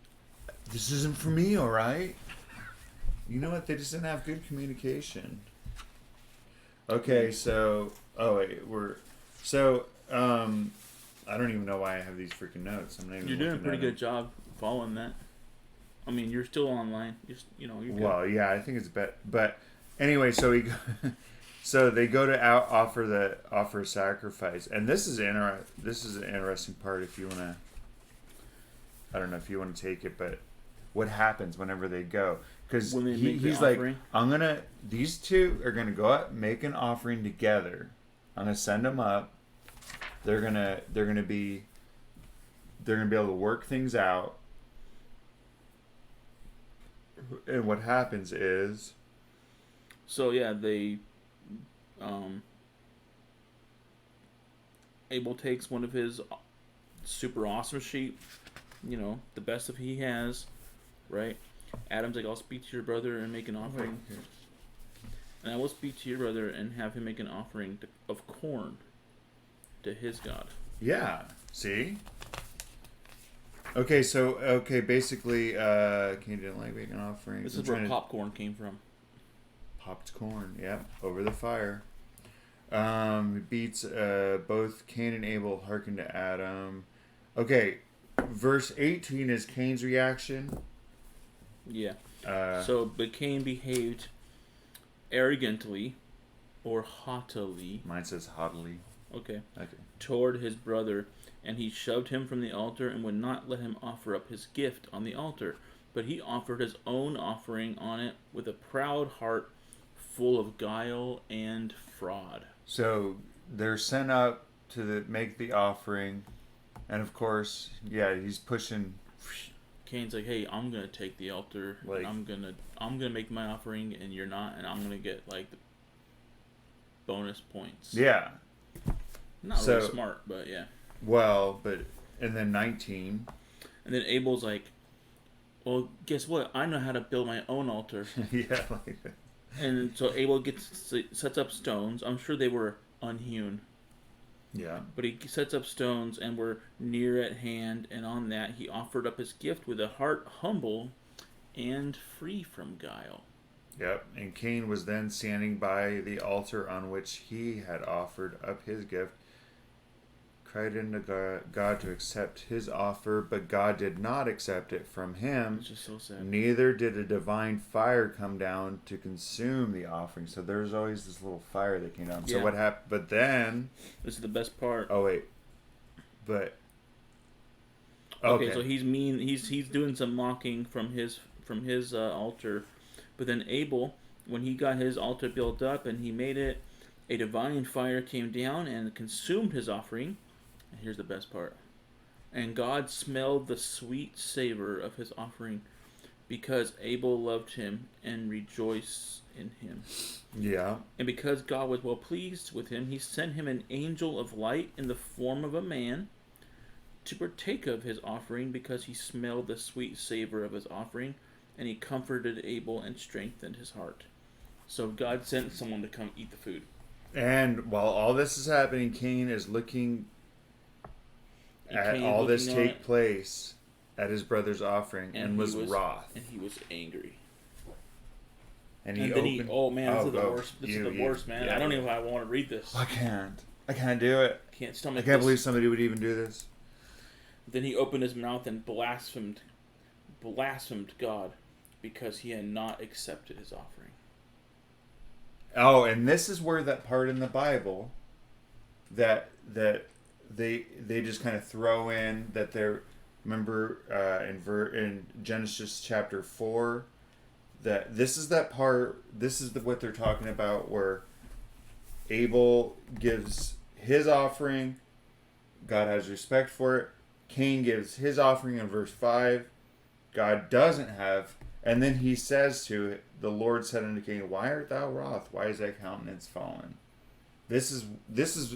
this isn't for me, all right? You know what? They just didn't have good communication. Okay, so... Oh, wait, I don't even know why I have these freaking notes. You're doing a pretty good job following that. I mean, you're still online. You're good. Well, yeah, I think it's better. But anyway, so so they go to offer sacrifice, and this is an interesting part. If you want to, I don't know if you want to take it, but what happens whenever they go? Because he's like, these two are gonna go out and make an offering together. I'm gonna send them up. They're gonna be able to work things out. And what happens is, so yeah, they Abel takes one of his super awesome sheep, the best of he has, right? Adam's like, I'll speak to your brother and make an offering, and I will speak to your brother and have him make an offering of corn to his God. Yeah, see. Okay, basically, Cain didn't like making an offering. This is where popcorn came from. Popped corn, yep, over the fire. He beats both Cain and Abel hearken to Adam. Okay, verse 18 is Cain's reaction. Yeah. But Cain behaved arrogantly or haughtily. Mine says haughtily. Okay. Toward his brother, and he shoved him from the altar and would not let him offer up his gift on the altar. But he offered his own offering on it with a proud heart full of guile and fraud. So they're sent up to make the offering, and of course, yeah, he's pushing. Cain's like, hey, I'm gonna take the altar, and I'm gonna make my offering, and you're not, and I'm gonna get like the bonus points. Yeah. Not really smart, but yeah. Well, and then 19. And then Abel's like, well, guess what? I know how to build my own altar. Yeah, like that. And so Abel sets up stones. I'm sure they were unhewn. Yeah. But he sets up stones and were near at hand, and on that he offered up his gift with a heart humble and free from guile. Yep. And Cain was then standing by the altar on which he had offered up his gift, cried unto God to accept his offer, but God did not accept it from him. Which is so sad. Neither did a divine fire come down to consume the offering. So there's always this little fire that came down. Yeah. So what happened? But then, this is the best part. Oh wait, but okay. So he's doing some mocking from his altar, but then Abel, when he got his altar built up and he made it, a divine fire came down and consumed his offering. And here's the best part. And God smelled the sweet savor of his offering, because Abel loved him and rejoiced in him. Yeah. And because God was well pleased with him, he sent him an angel of light in the form of a man to partake of his offering, because he smelled the sweet savor of his offering, and he comforted Abel and strengthened his heart. So God sent someone to come eat the food. And while all this is happening, Cain is looking at all this take place at his brother's offering and was wroth. And he was angry. And then he oh man, this is the worst. This is the worst, man. Yeah, I don't even want to read this. I can't do it. I can't stomach. I can't believe somebody would even do this. Then he opened his mouth and blasphemed God, because he had not accepted his offering. Oh, and this is where that part in the Bible that they just kind of throw in that they're, remember in Genesis chapter 4, that this is that part, this is what they're talking about, where Abel gives his offering, God has respect for it. Cain gives his offering in verse 5. God doesn't have. And then he says to it, the Lord said unto Cain, why art thou wroth? Why is thy countenance fallen? This is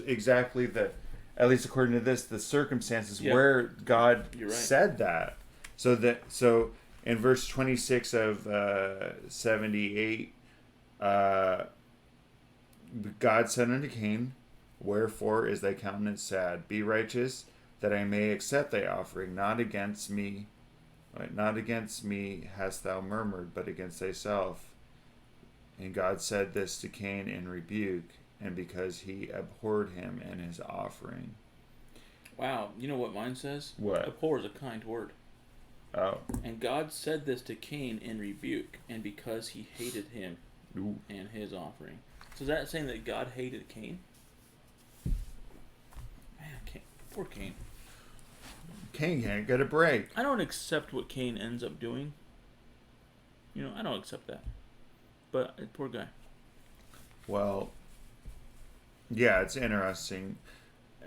exactly the, at least according to this, the circumstances where God said that. So in verse 26 of 78, God said unto Cain, wherefore is thy countenance sad? Be righteous, that I may accept thy offering. Not against me hast thou murmured, but against thyself. And God said this to Cain in rebuke, and because he abhorred him and his offering. Wow, you know what mine says? What? Abhor is a kind word. Oh. And God said this to Cain in rebuke, and because he hated him and his offering. So is that saying that God hated Cain? Man, poor Cain. Cain can't get a break. I don't accept what Cain ends up doing. I don't accept that. But poor guy. Well, yeah, it's interesting.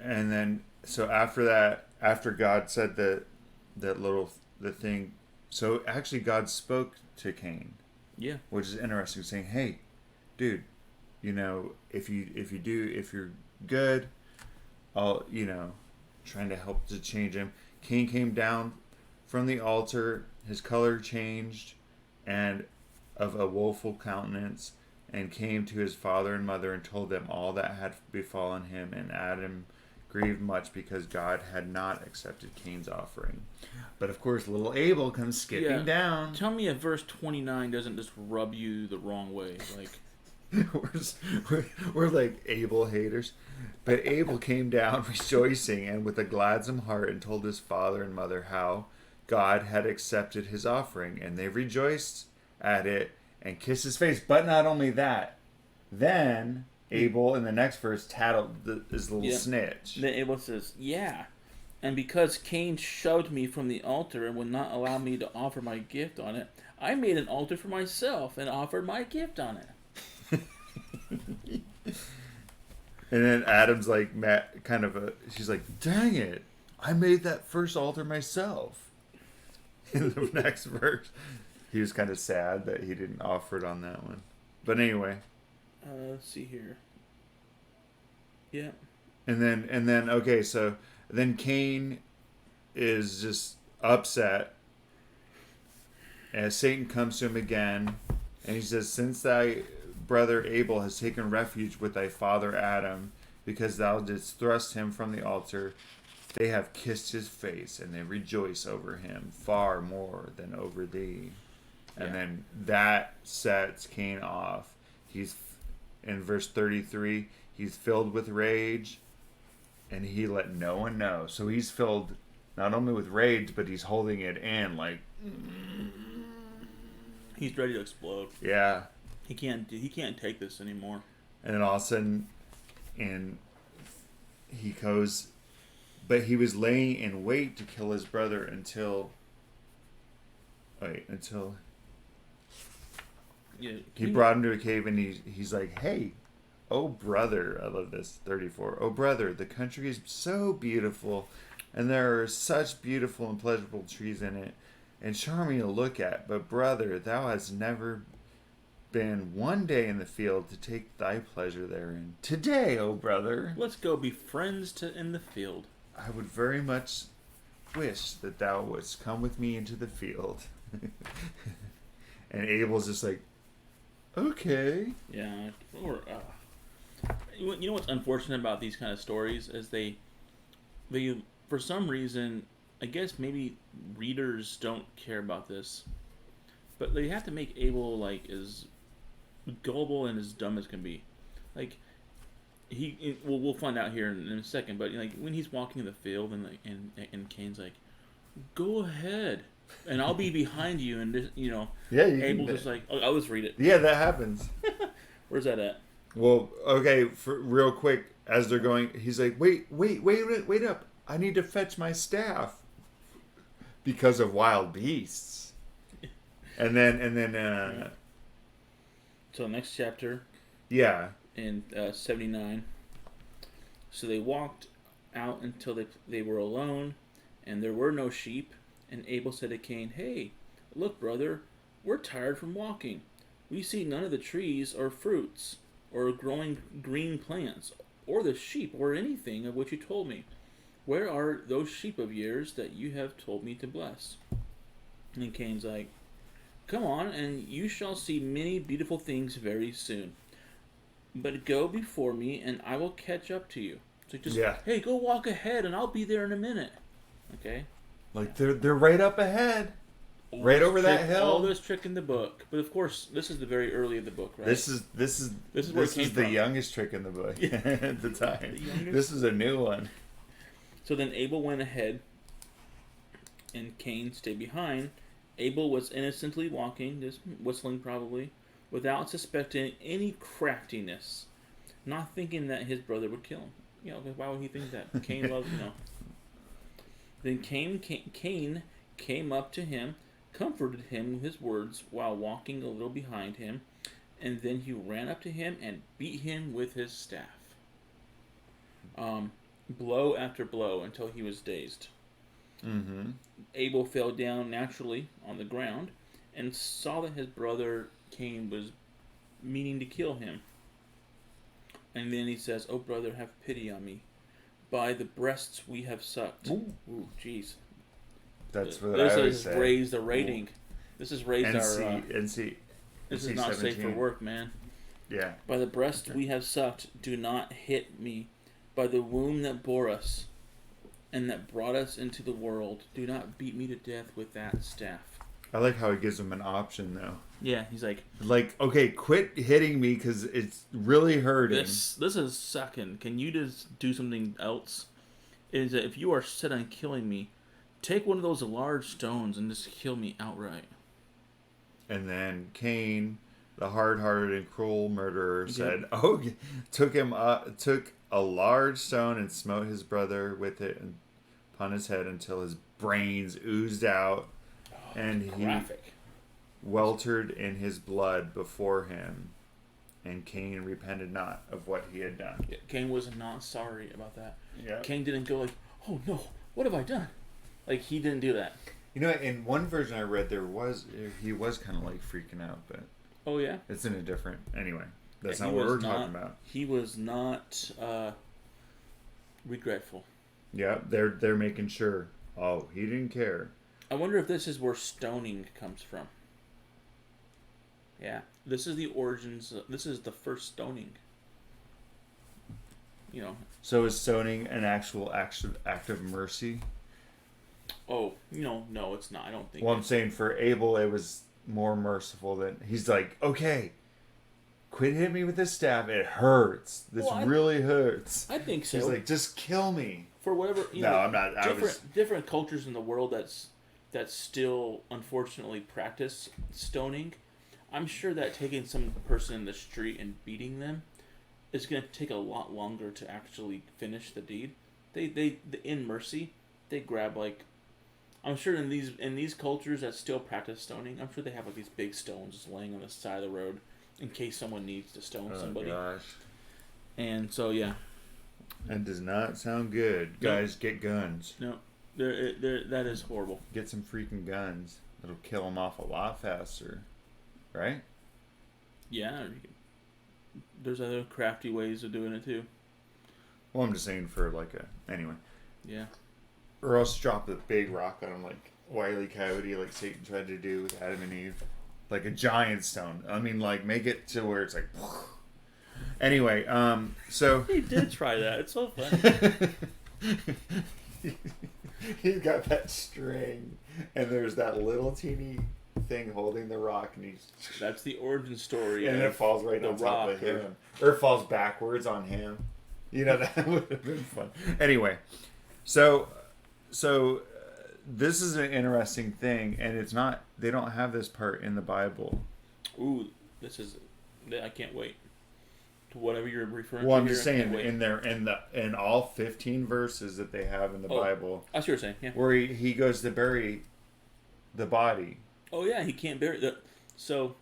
And then, so after that, after God said the thing, so actually God spoke to Cain. Yeah. Which is interesting, saying, hey, dude, if you're good, I'll, trying to help to change him. Cain came down from the altar, his color changed, and of a woeful countenance, and came to his father and mother and told them all that had befallen him. And Adam grieved much because God had not accepted Cain's offering. But of course, little Abel comes skipping down. Tell me if verse 29 doesn't just rub you the wrong way. Like we're like Abel haters. But Abel came down rejoicing and with a gladsome heart, and told his father and mother how God had accepted his offering, and they rejoiced at it and kissed his face. But not only that, then Abel in the next verse tattled his little snitch. Then Abel says, and because Cain shoved me from the altar and would not allow me to offer my gift on it, I made an altar for myself and offered my gift on it. And then Adam's like, she's like, dang it, I made that first altar myself. In the next verse, he was kind of sad that he didn't offer it on that one. But anyway. Let's see here. Yeah. And then, okay, so then Cain is just upset as Satan comes to him again, and he says, since thy brother Abel has taken refuge with thy father Adam, because thou didst thrust him from the altar, they have kissed his face, and they rejoice over him far more than over thee. And then that sets Cain off. He's, in verse 33, he's filled with rage, and he let no one know. So he's filled not only with rage, but he's holding it in, like... He's ready to explode. Yeah. He can't take this anymore. And then all of a sudden, he goes, but he was laying in wait to kill his brother until he brought him to a cave, and he's like, hey, oh brother, I love this, 34, oh brother, the country is so beautiful, and there are such beautiful and pleasurable trees in it, and charming to look at, but brother, thou hast never been one day in the field to take thy pleasure therein. Today, oh brother, let's go be friends in the field. I would very much wish that thou wouldst come with me into the field. And Abel's just like, okay. Yeah. You know what's unfortunate about these kind of stories is they for some reason, I guess maybe readers don't care about this, but they have to make Abel like as gullible and as dumb as can be. Like we'll find out here in a second, but like when he's walking in the field and Cain's like, go ahead, and I'll be behind you, and just, Abel's just like, I'll just read it. Yeah, that happens. Where's that at? Well, okay, real quick, as they're going, he's like, wait up, I need to fetch my staff because of wild beasts. And then so next chapter. Yeah. In 79. So they walked out until they were alone, and there were no sheep. And Abel said to Cain, "Hey, look, brother, we're tired from walking. We see none of the trees or fruits or growing green plants or the sheep or anything of which you told me. Where are those sheep of yours that you have told me to bless?" And Cain's like, "Come on, and you shall see many beautiful things very soon. But go before me, and I will catch up to you." So just, hey, go walk ahead, and I'll be there in a minute. Okay? Like, they're right up ahead. Right over that hill. All this trick in the book. But of course, this is the very early of the book, right? This is the youngest trick in the book at the time. This is a new one. So then Abel went ahead, and Cain stayed behind. Abel was innocently walking, just whistling probably, without suspecting any craftiness, not thinking that his brother would kill him. You know, why would he think that? Cain loves, you know. Then Cain came up to him, comforted him with his words while walking a little behind him, and then he ran up to him and beat him with his staff. Blow after blow until he was dazed. Mm-hmm. Abel fell down naturally on the ground and saw that his brother Cain was meaning to kill him. And then he says, "Oh, brother, have pity on me. By the breasts we have sucked." Ooh, jeez. That's what I always say. This has raised the rating. Ooh. This has raised our... NC this is not 17. Safe for work, man. Yeah. "By the breast we have sucked, do not hit me. By the womb that bore us and that brought us into the world, do not beat me to death with that staff." I like how he gives him an option, though. Yeah, he's like, okay, quit hitting me because it's really hurting. This is sucking. Can you just do something else? Is that if you are set on killing me, take one of those large stones and just kill me outright. And then Cain, the hard-hearted and cruel murderer, said, took a large stone and smote his brother with it upon his head until his brains oozed out, and graphic. He weltered in his blood before him. And Cain repented not of what he had done. Yeah, Cain was not sorry about that. Yeah. Cain didn't go like, "Oh no, what have I done?" Like, he didn't do that. You know, in one version I read, he was kind of like freaking out, but oh yeah, it's in a different. Anyway, that's not what we're talking about. He was not regretful. Yeah, they're making sure. Oh, he didn't care. I wonder if this is where stoning comes from. Yeah, this is the origins. This is the first stoning. You know. So is stoning an actual act of mercy? Oh, no, it's not. I don't think. Well, I'm saying for Abel, it was more merciful than he's like, okay, quit hitting me with this staff. It hurts. This really hurts. I think so. He's like, just kill me. For whatever. I'm not. Different cultures in the world that still unfortunately practice stoning. I'm sure that taking some person in the street and beating them is going to take a lot longer to actually finish the deed. They in mercy, they grab like, I'm sure in these cultures that still practice stoning, I'm sure they have like these big stones just laying on the side of the road in case someone needs to stone somebody. Gosh. And so yeah. That does not sound good. Guys, get guns. No, that is horrible. Get some freaking guns. It'll kill them off a lot faster. Right? Yeah. There's other crafty ways of doing it too. Well, I'm just saying for anyway. Yeah. Or else drop a big rock on them like Wile E. Coyote, like Satan tried to do with Adam and Eve. Like a giant stone. I mean, like, make it to where it's like... Anyway, so... He did try that. It's so funny. He's got that string, and there's that little teeny thing holding the rock, and he's... That's the origin story. And it falls right on top of him. Or it falls backwards on him. You know, that would have been fun. Anyway, so this is an interesting thing, and it's not... They don't have this part in the Bible. Ooh, this is... I can't wait. To whatever you're referring to. Well, I'm just saying, in all 15 verses that they have in the Bible... I see what you're saying, yeah. Where he goes to bury the body. Oh, yeah, he can't bury... So,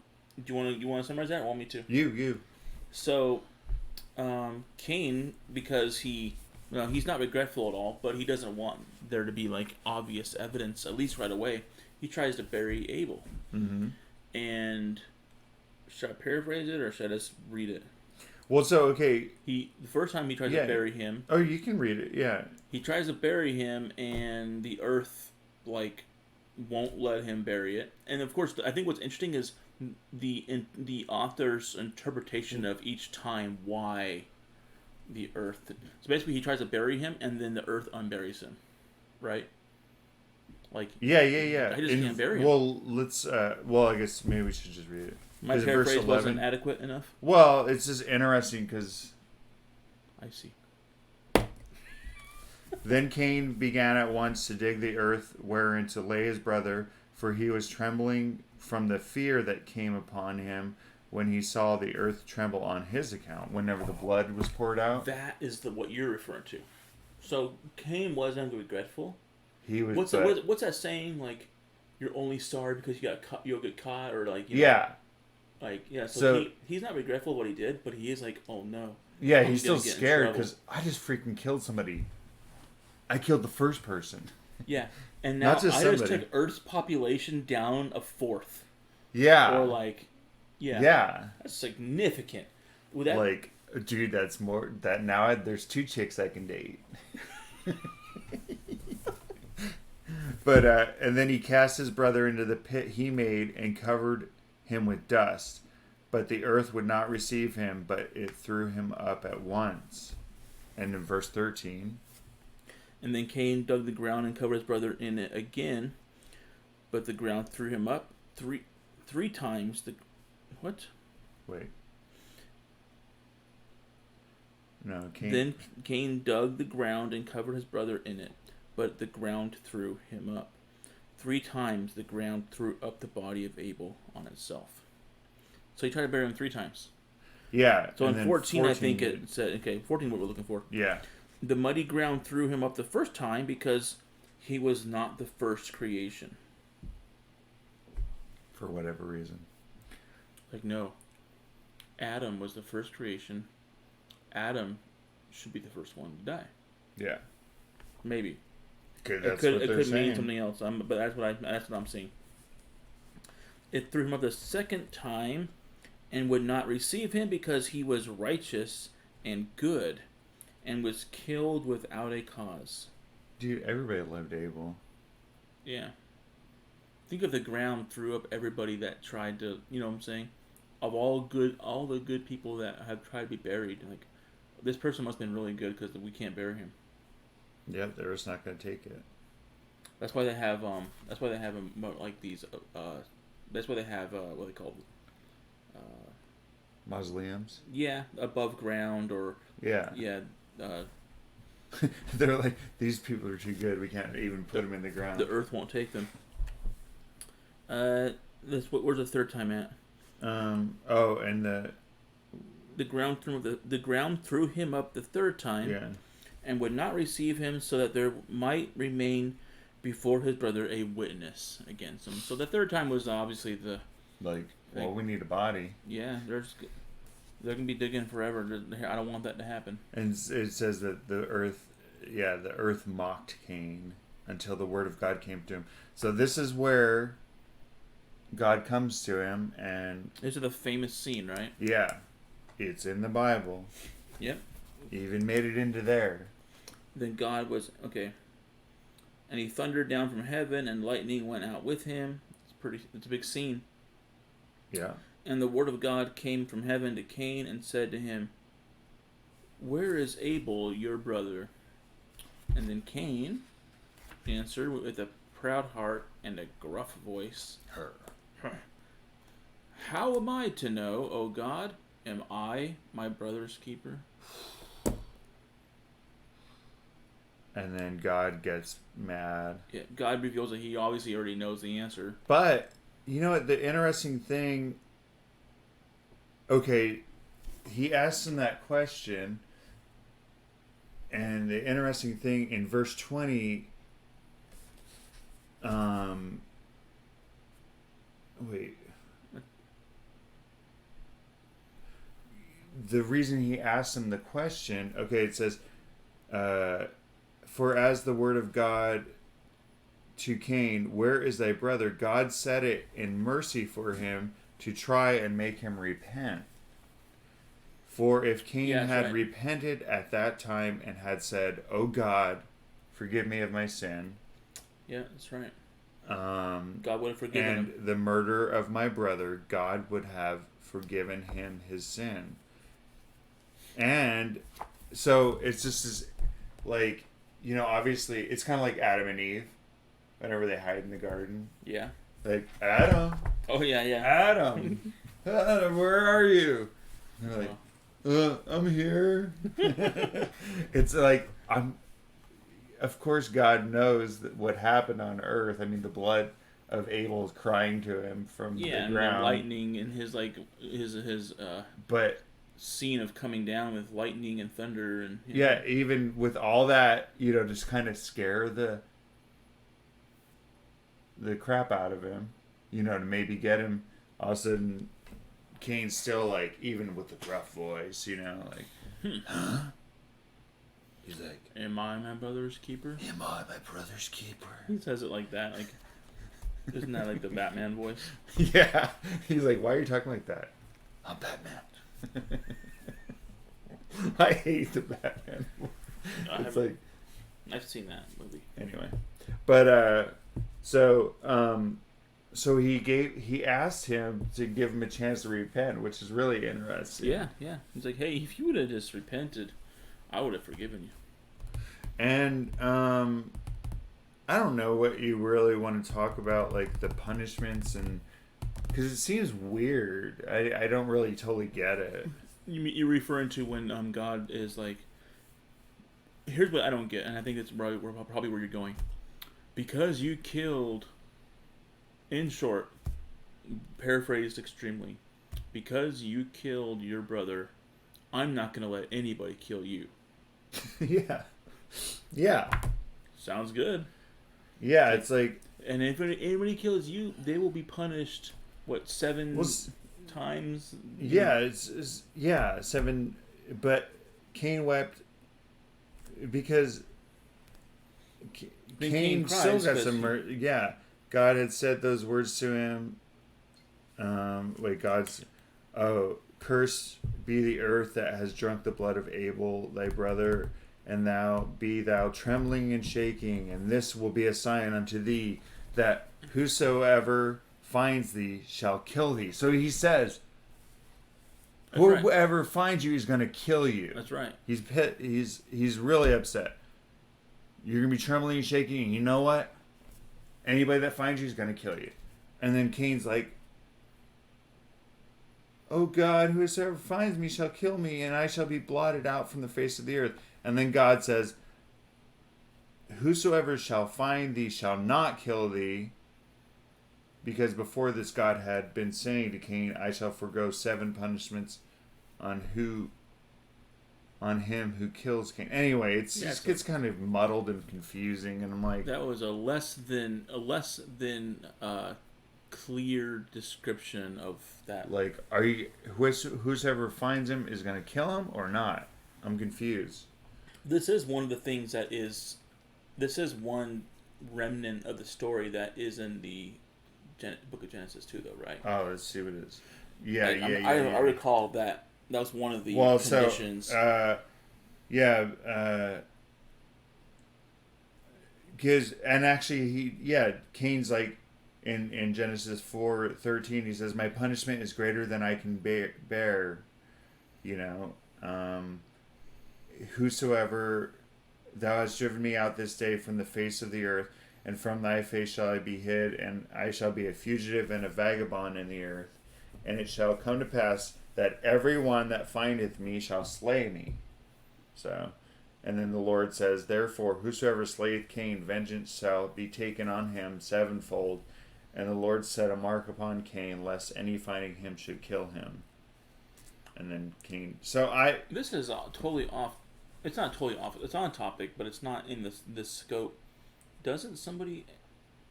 do you want to summarize that, or want me to? You. So, Cain, because he Well, he's not regretful at all, but he doesn't want there to be like obvious evidence, at least right away. He tries to bury Abel. Mm-hmm. And should I paraphrase it or should I just read it? Well, so okay. The first time he tries to bury him. Oh, you can read it. Yeah. He tries to bury him, and the earth won't let him bury it. And of course, I think what's interesting is the author's interpretation of each time why the earth. So basically, he tries to bury him, and then the earth unburies him, right? Like yeah. I just can't bury him. Well, let's. Well, I guess maybe we should just read it. My paraphrase wasn't adequate enough. Well, it's just interesting because. I see. Then Cain began at once to dig the earth wherein to lay his brother, for he was trembling from the fear that came upon him when he saw the earth tremble on his account, whenever the blood was poured out. That is what you're referring to. So Cain wasn't regretful. He was. What's that saying? Like, you're only sorry because you'll get caught, or like So he's not regretful of what he did, but he is like, oh no. Yeah, he's still scared because I just freaking killed somebody. I killed the first person. Yeah, and now I just took Earth's population down a fourth. Yeah. Or yeah. That's significant. Dude, that's more. That now there's 2 chicks I can date. But and then he cast his brother into the pit he made and covered him with dust. But the earth would not receive him, but it threw him up at once. And in verse 13. And then Cain dug the ground and covered his brother in it again, but the ground threw him up three times. What? Wait. No, Cain. Then Cain dug the ground and covered his brother in it, but the ground threw him up. 3 times the ground threw up the body of Abel on itself. So he tried to bury him 3 times. Yeah. So in 14, I think it said, okay, 14 what we're looking for. Yeah. The muddy ground threw him up the first time because he was not the first creation. For whatever reason. No. Adam was the first creation. Adam should be the first one to die. Yeah. Maybe. It could mean something else. But that's what I'm seeing. It threw him up the second time and would not receive him because he was righteous and good and was killed without a cause. Dude, everybody loved Abel. Yeah. Think of the ground threw up everybody that tried to, you know what I'm saying? Of all the good people that have tried to be buried, like, this person must have been really good because we can't bury him. Yep, they're just not going to take it. That's why they have like these that's why they have what are they called? Mausoleums? Yeah, above ground or yeah. They're like, these people are too good. We can't even put them in the ground. The earth won't take them. Where's the third time at? And the ground threw him up the third time. Yeah. And would not receive him, so that there might remain before his brother a witness against him. So the third time was obviously we need a body. Yeah, they're gonna be digging forever. I don't want that to happen. And it says that the earth mocked Cain until the word of God came to him. So this is where God comes to him, and this is the famous scene, right? Yeah, it's in the Bible. Yep. Even made it into there. Then God was okay. And he thundered down from heaven, and lightning went out with him. It's a big scene. Yeah. And the word of God came from heaven to Cain and said to him, "Where is Abel, your brother?" And then Cain answered with a proud heart and a gruff voice, "How am I to know, O God? Am I my brother's keeper?" And then God gets mad. Yeah, God reveals that he obviously already knows the answer. But, you know what, the interesting thing... Okay, he asks him that question, and the interesting thing in verse 20... Wait. The reason he asks him the question... Okay, it says... For as the word of God to Cain, where is thy brother? God said it in mercy for him to try and make him repent. For if Cain had repented at that time and had said, "O God, forgive me of my sin." Yeah, that's right. God would have forgiven him. And the murder of my brother, God would have forgiven him his sin. And so it's just like, obviously it's kind of like Adam and Eve whenever they hide in the garden. Yeah. Like, Adam. Oh, yeah. Adam. Adam, where are you? And they're like, I'm here. It's like, of course God knows that what happened on earth. I mean, the blood of Abel is crying to him from the ground. And the lightning and his but scene of coming down with lightning and thunder and even with all that, just kind of scare the crap out of him, to maybe get him. All of a sudden, Cain's still like, even with the gruff voice, like, huh? He's like, "Am I my brother's keeper? Am I my brother's keeper?" He says it like that, like, isn't that like the Batman voice? Yeah, he's like, "Why are you talking like that?" "I'm Batman." I hate the Batman voice. I've seen that movie. Anyway, but so he asked him to give him a chance to repent, which is really interesting. Yeah. He's like, "Hey, if you would have just repented, I would have forgiven you." And I don't know what you really want to talk about, like the punishments, and because it seems weird. I don't really totally get it. You're referring to when God is like, here's what I don't get, and I think that's probably where you're going. Because you killed, in short, paraphrased extremely, because you killed your brother, I'm not going to let anybody kill you. Yeah. Sounds good. Yeah, it's like... And if anybody kills you, they will be punished, 7 times? Yeah, it's 7. But Cain wept because Cain still got some... God had said those words to him. Cursed be the earth that has drunk the blood of Abel, thy brother, and be thou trembling and shaking, and this will be a sign unto thee, that whosoever finds thee shall kill thee. So he says, whoever finds you is going to kill you. That's right. He's really upset. You're going to be trembling and shaking, and you know what? Anybody that finds you is going to kill you. And then Cain's like, "Oh God, whosoever finds me shall kill me, and I shall be blotted out from the face of the earth." And then God says, "Whosoever shall find thee shall not kill thee," because before this God had been saying to Cain, "I shall forego 7 punishments on him who kills Cain." Anyway, it just gets kind of muddled and confusing, and I'm like, that was a less than clear description of that. Like, are you whoever finds him is going to kill him or not? I'm confused. This is one of the things this is one remnant of the story that is in the book of Genesis too, though, right? Oh, let's see what it is. I recall that was one of the conditions. Cain's like, in Genesis 4:13, he says, "My punishment is greater than I can bear. Whosoever thou hast driven me out this day from the face of the earth, and from thy face shall I be hid, and I shall be a fugitive and a vagabond in the earth. And it shall come to pass that every one that findeth me shall slay me." So, and then the Lord says, "Therefore, whosoever slayeth Cain, vengeance shall be taken on him 7-fold. And the Lord set a mark upon Cain, lest any finding him should kill him." And then Cain. This is totally off. It's not totally off. It's on topic, but it's not in this scope. Doesn't somebody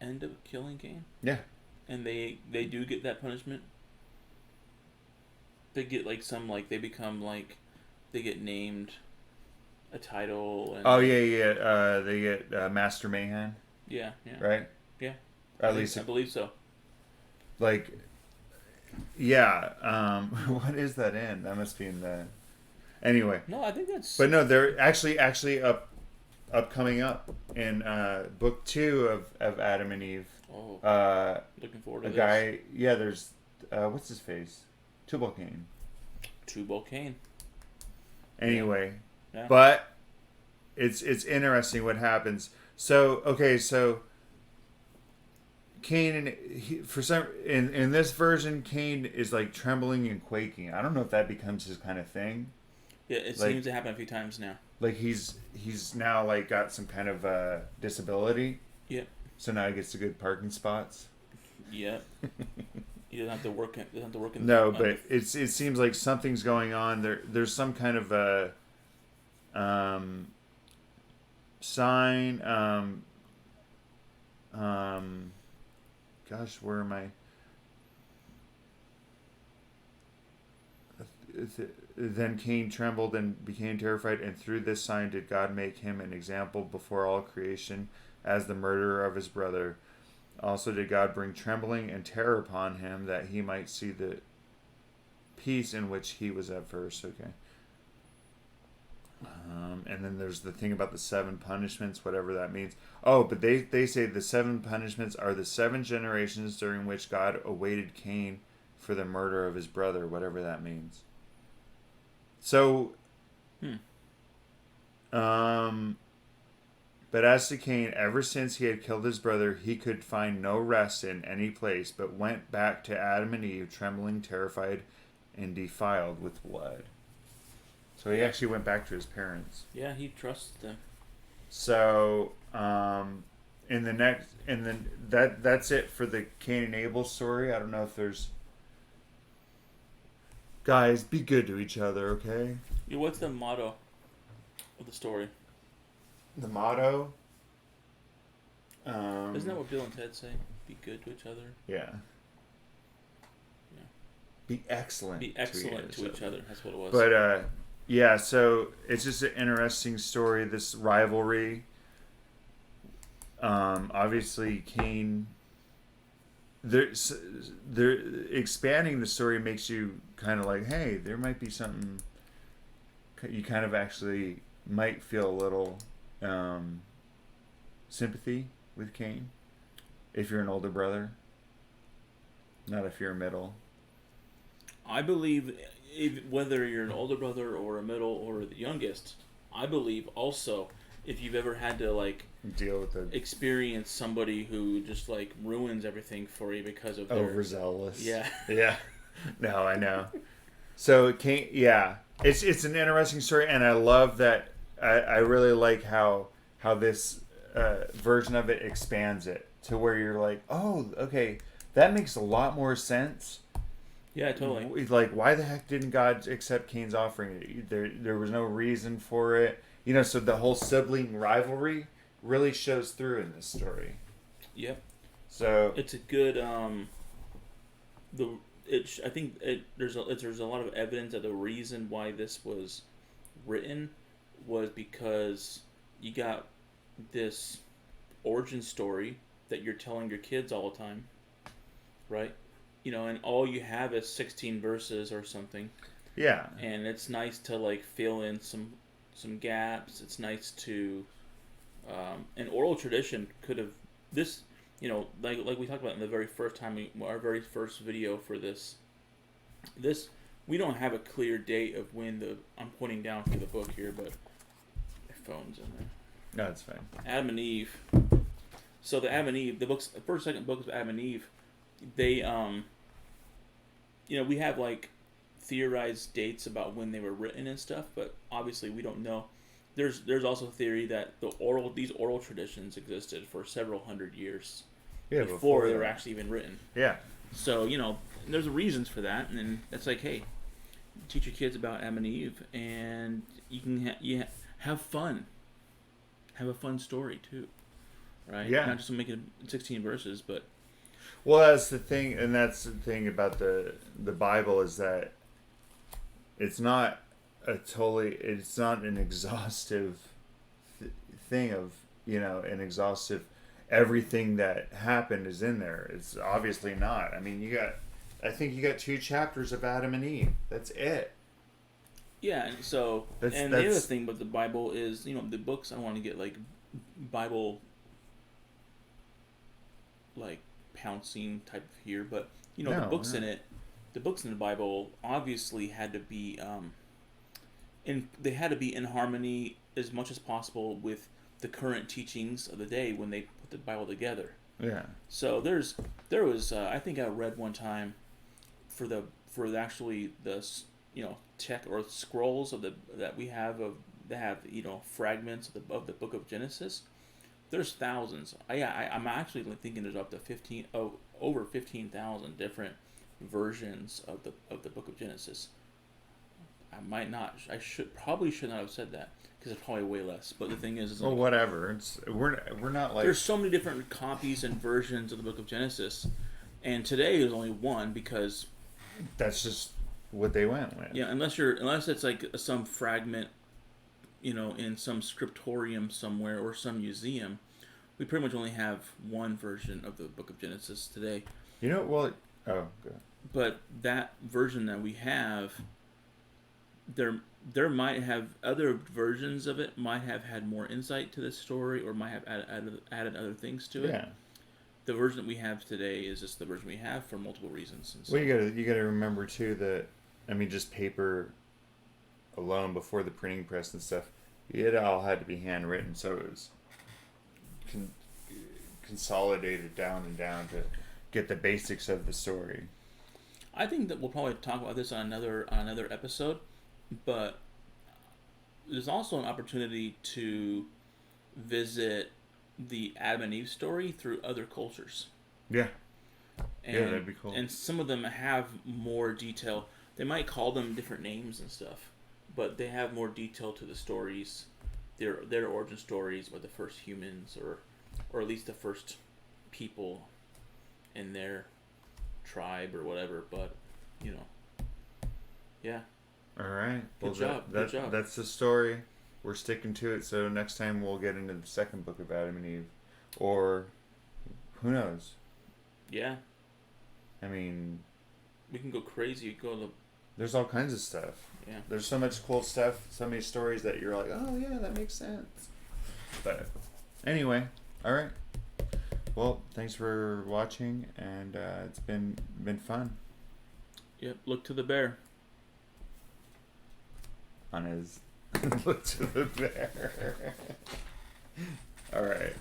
end up killing Cain? Yeah. And they do get that punishment. They get they get named a title. And, oh yeah. They get Master Mayhem. Yeah. Right. Yeah. At least I believe so. Like, yeah. What is that in? That must be in the. Anyway. No, I think that's. But no, they're actually coming up in book 2 of Adam and Eve. Oh. Looking forward to a this. guy. Yeah, there's what's his face? Tubal-Cain. Tubal-Cain. Anyway, Yeah. but it's interesting what happens. So Cain and for some in this version, Cain is like trembling and quaking. I don't know if that becomes his kind of thing. Yeah, it seems to happen a few times now. Like he's now like got some kind of disability. Yep. So now he gets the good parking spots. Yep. He doesn't have to work. No, but it seems like something's going on. There's some kind of a sign. Gosh, where am I? Then Cain trembled and became terrified, and through this sign did God make him an example before all creation as the murderer of his brother. Also did God bring trembling and terror upon him, that he might see the peace in which he was at first. Okay. And then there's the thing about the 7 punishments, whatever that means. Oh, but they say the 7 punishments are the 7 generations during which God awaited Cain for the murder of his brother, whatever that means. So, but as to Cain, ever since he had killed his brother, he could find no rest in any place, but went back to Adam and Eve, trembling, terrified, and defiled with blood. So he actually went back to his parents. Yeah, he trusts them. So, that's it for the Cain and Able story. I don't know if there's. Guys, be good to each other, okay? Yeah, what's the motto of the story? The motto? Isn't that what Bill and Ted say? Be good to each other? Yeah. Be excellent. Be excellent to each other. That's what it was. But, yeah, so it's just an interesting story, this rivalry. Obviously, Cain... They're expanding the story makes you kind of like, hey, there might be something... You kind of actually might feel a little sympathy with Cain if you're an older brother. Not if you're a middle. I believe... whether you're an older brother or a middle or the youngest, I believe also if you've ever had to like deal with the experience somebody who just like ruins everything for you because of their overzealous. Yeah. Yeah. No, I know. So Cain, yeah, it's an interesting story, and I love that. I really like how this version of it expands it to where you're like, oh, okay, that makes a lot more sense. Yeah, totally. Like, why the heck didn't God accept Cain's offering? There was no reason for it. So the whole sibling rivalry really shows through in this story. Yep. So it's a good. I think there's a lot of evidence that the reason why this was written was because you got this origin story that you're telling your kids all the time, right? And all you have is 16 verses or something. Yeah. And it's nice to like fill in some gaps. It's nice to an oral tradition could have this, like we talked about in the very first time our very first video for this we don't have a clear date of when I'm pointing down for the book here, but my phone's in there. No, it's fine. Adam and Eve. So the Adam and Eve, the second book of Adam and Eve, they we have like theorized dates about when they were written and stuff, but obviously we don't know. There's also theory that these oral traditions existed for several hundred years before they were actually even written. Yeah. So there's reasons for that, and it's like, hey, teach your kids about Adam and Eve, and you can have fun. Have a fun story too, right? Yeah. Not just making 16 verses, but. Well, that's the thing, and that's the thing about the Bible is that it's not it's not an exhaustive thing of, an exhaustive, everything that happened is in there. It's obviously not. I mean, I think you got 2 chapters of Adam and Eve. That's it. Yeah, and so, the other thing with the Bible is, the books, I don't want to get, like, Bible, like, pouncing type of here, but, the books in the Bible obviously had to be, they had to be in harmony as much as possible with the current teachings of the day when they put the Bible together. Yeah. So there was, I think I read one time actually the tech or scrolls that we have that have fragments of the book of Genesis. There's thousands. I'm actually thinking there's up to over 15,000 different versions of the book of Genesis. I might not. I should not have said that because it's probably way less. But the thing is well, whatever. We're not like there's so many different copies and versions of the book of Genesis, and today there's only one because that's just what they went with. Yeah, unless it's like some fragment, in some scriptorium somewhere or some museum, we pretty much only have one version of the book of Genesis today. Good. But that version that we have, there might have other versions of it might have had more insight to the story or might have added other things to it. Yeah. The version that we have today is just the version we have for multiple reasons. Well, you gotta remember too that, just paper alone before the printing press and stuff, it all had to be handwritten, so it was consolidated down to get the basics of the story. I think that we'll probably talk about this on another episode, but there's also an opportunity to visit the Adam and Eve story through other cultures. Yeah. And, yeah, that'd be cool. And some of them have more detail. They might call them different names and stuff, but they have more detail to the stories, their origin stories, or the first humans, or at least the first people in their tribe or whatever. But yeah. All right. Good job. That's the story. We're sticking to it. So next time we'll get into the second book of Adam and Eve, or who knows? Yeah. I mean, we can go crazy. There's all kinds of stuff. Yeah. There's so much cool stuff, so many stories that you're like, oh yeah, that makes sense. But anyway, all right. Well, thanks for watching, and it's been fun. Yep. Look to the bear. On his look to the bear. All right.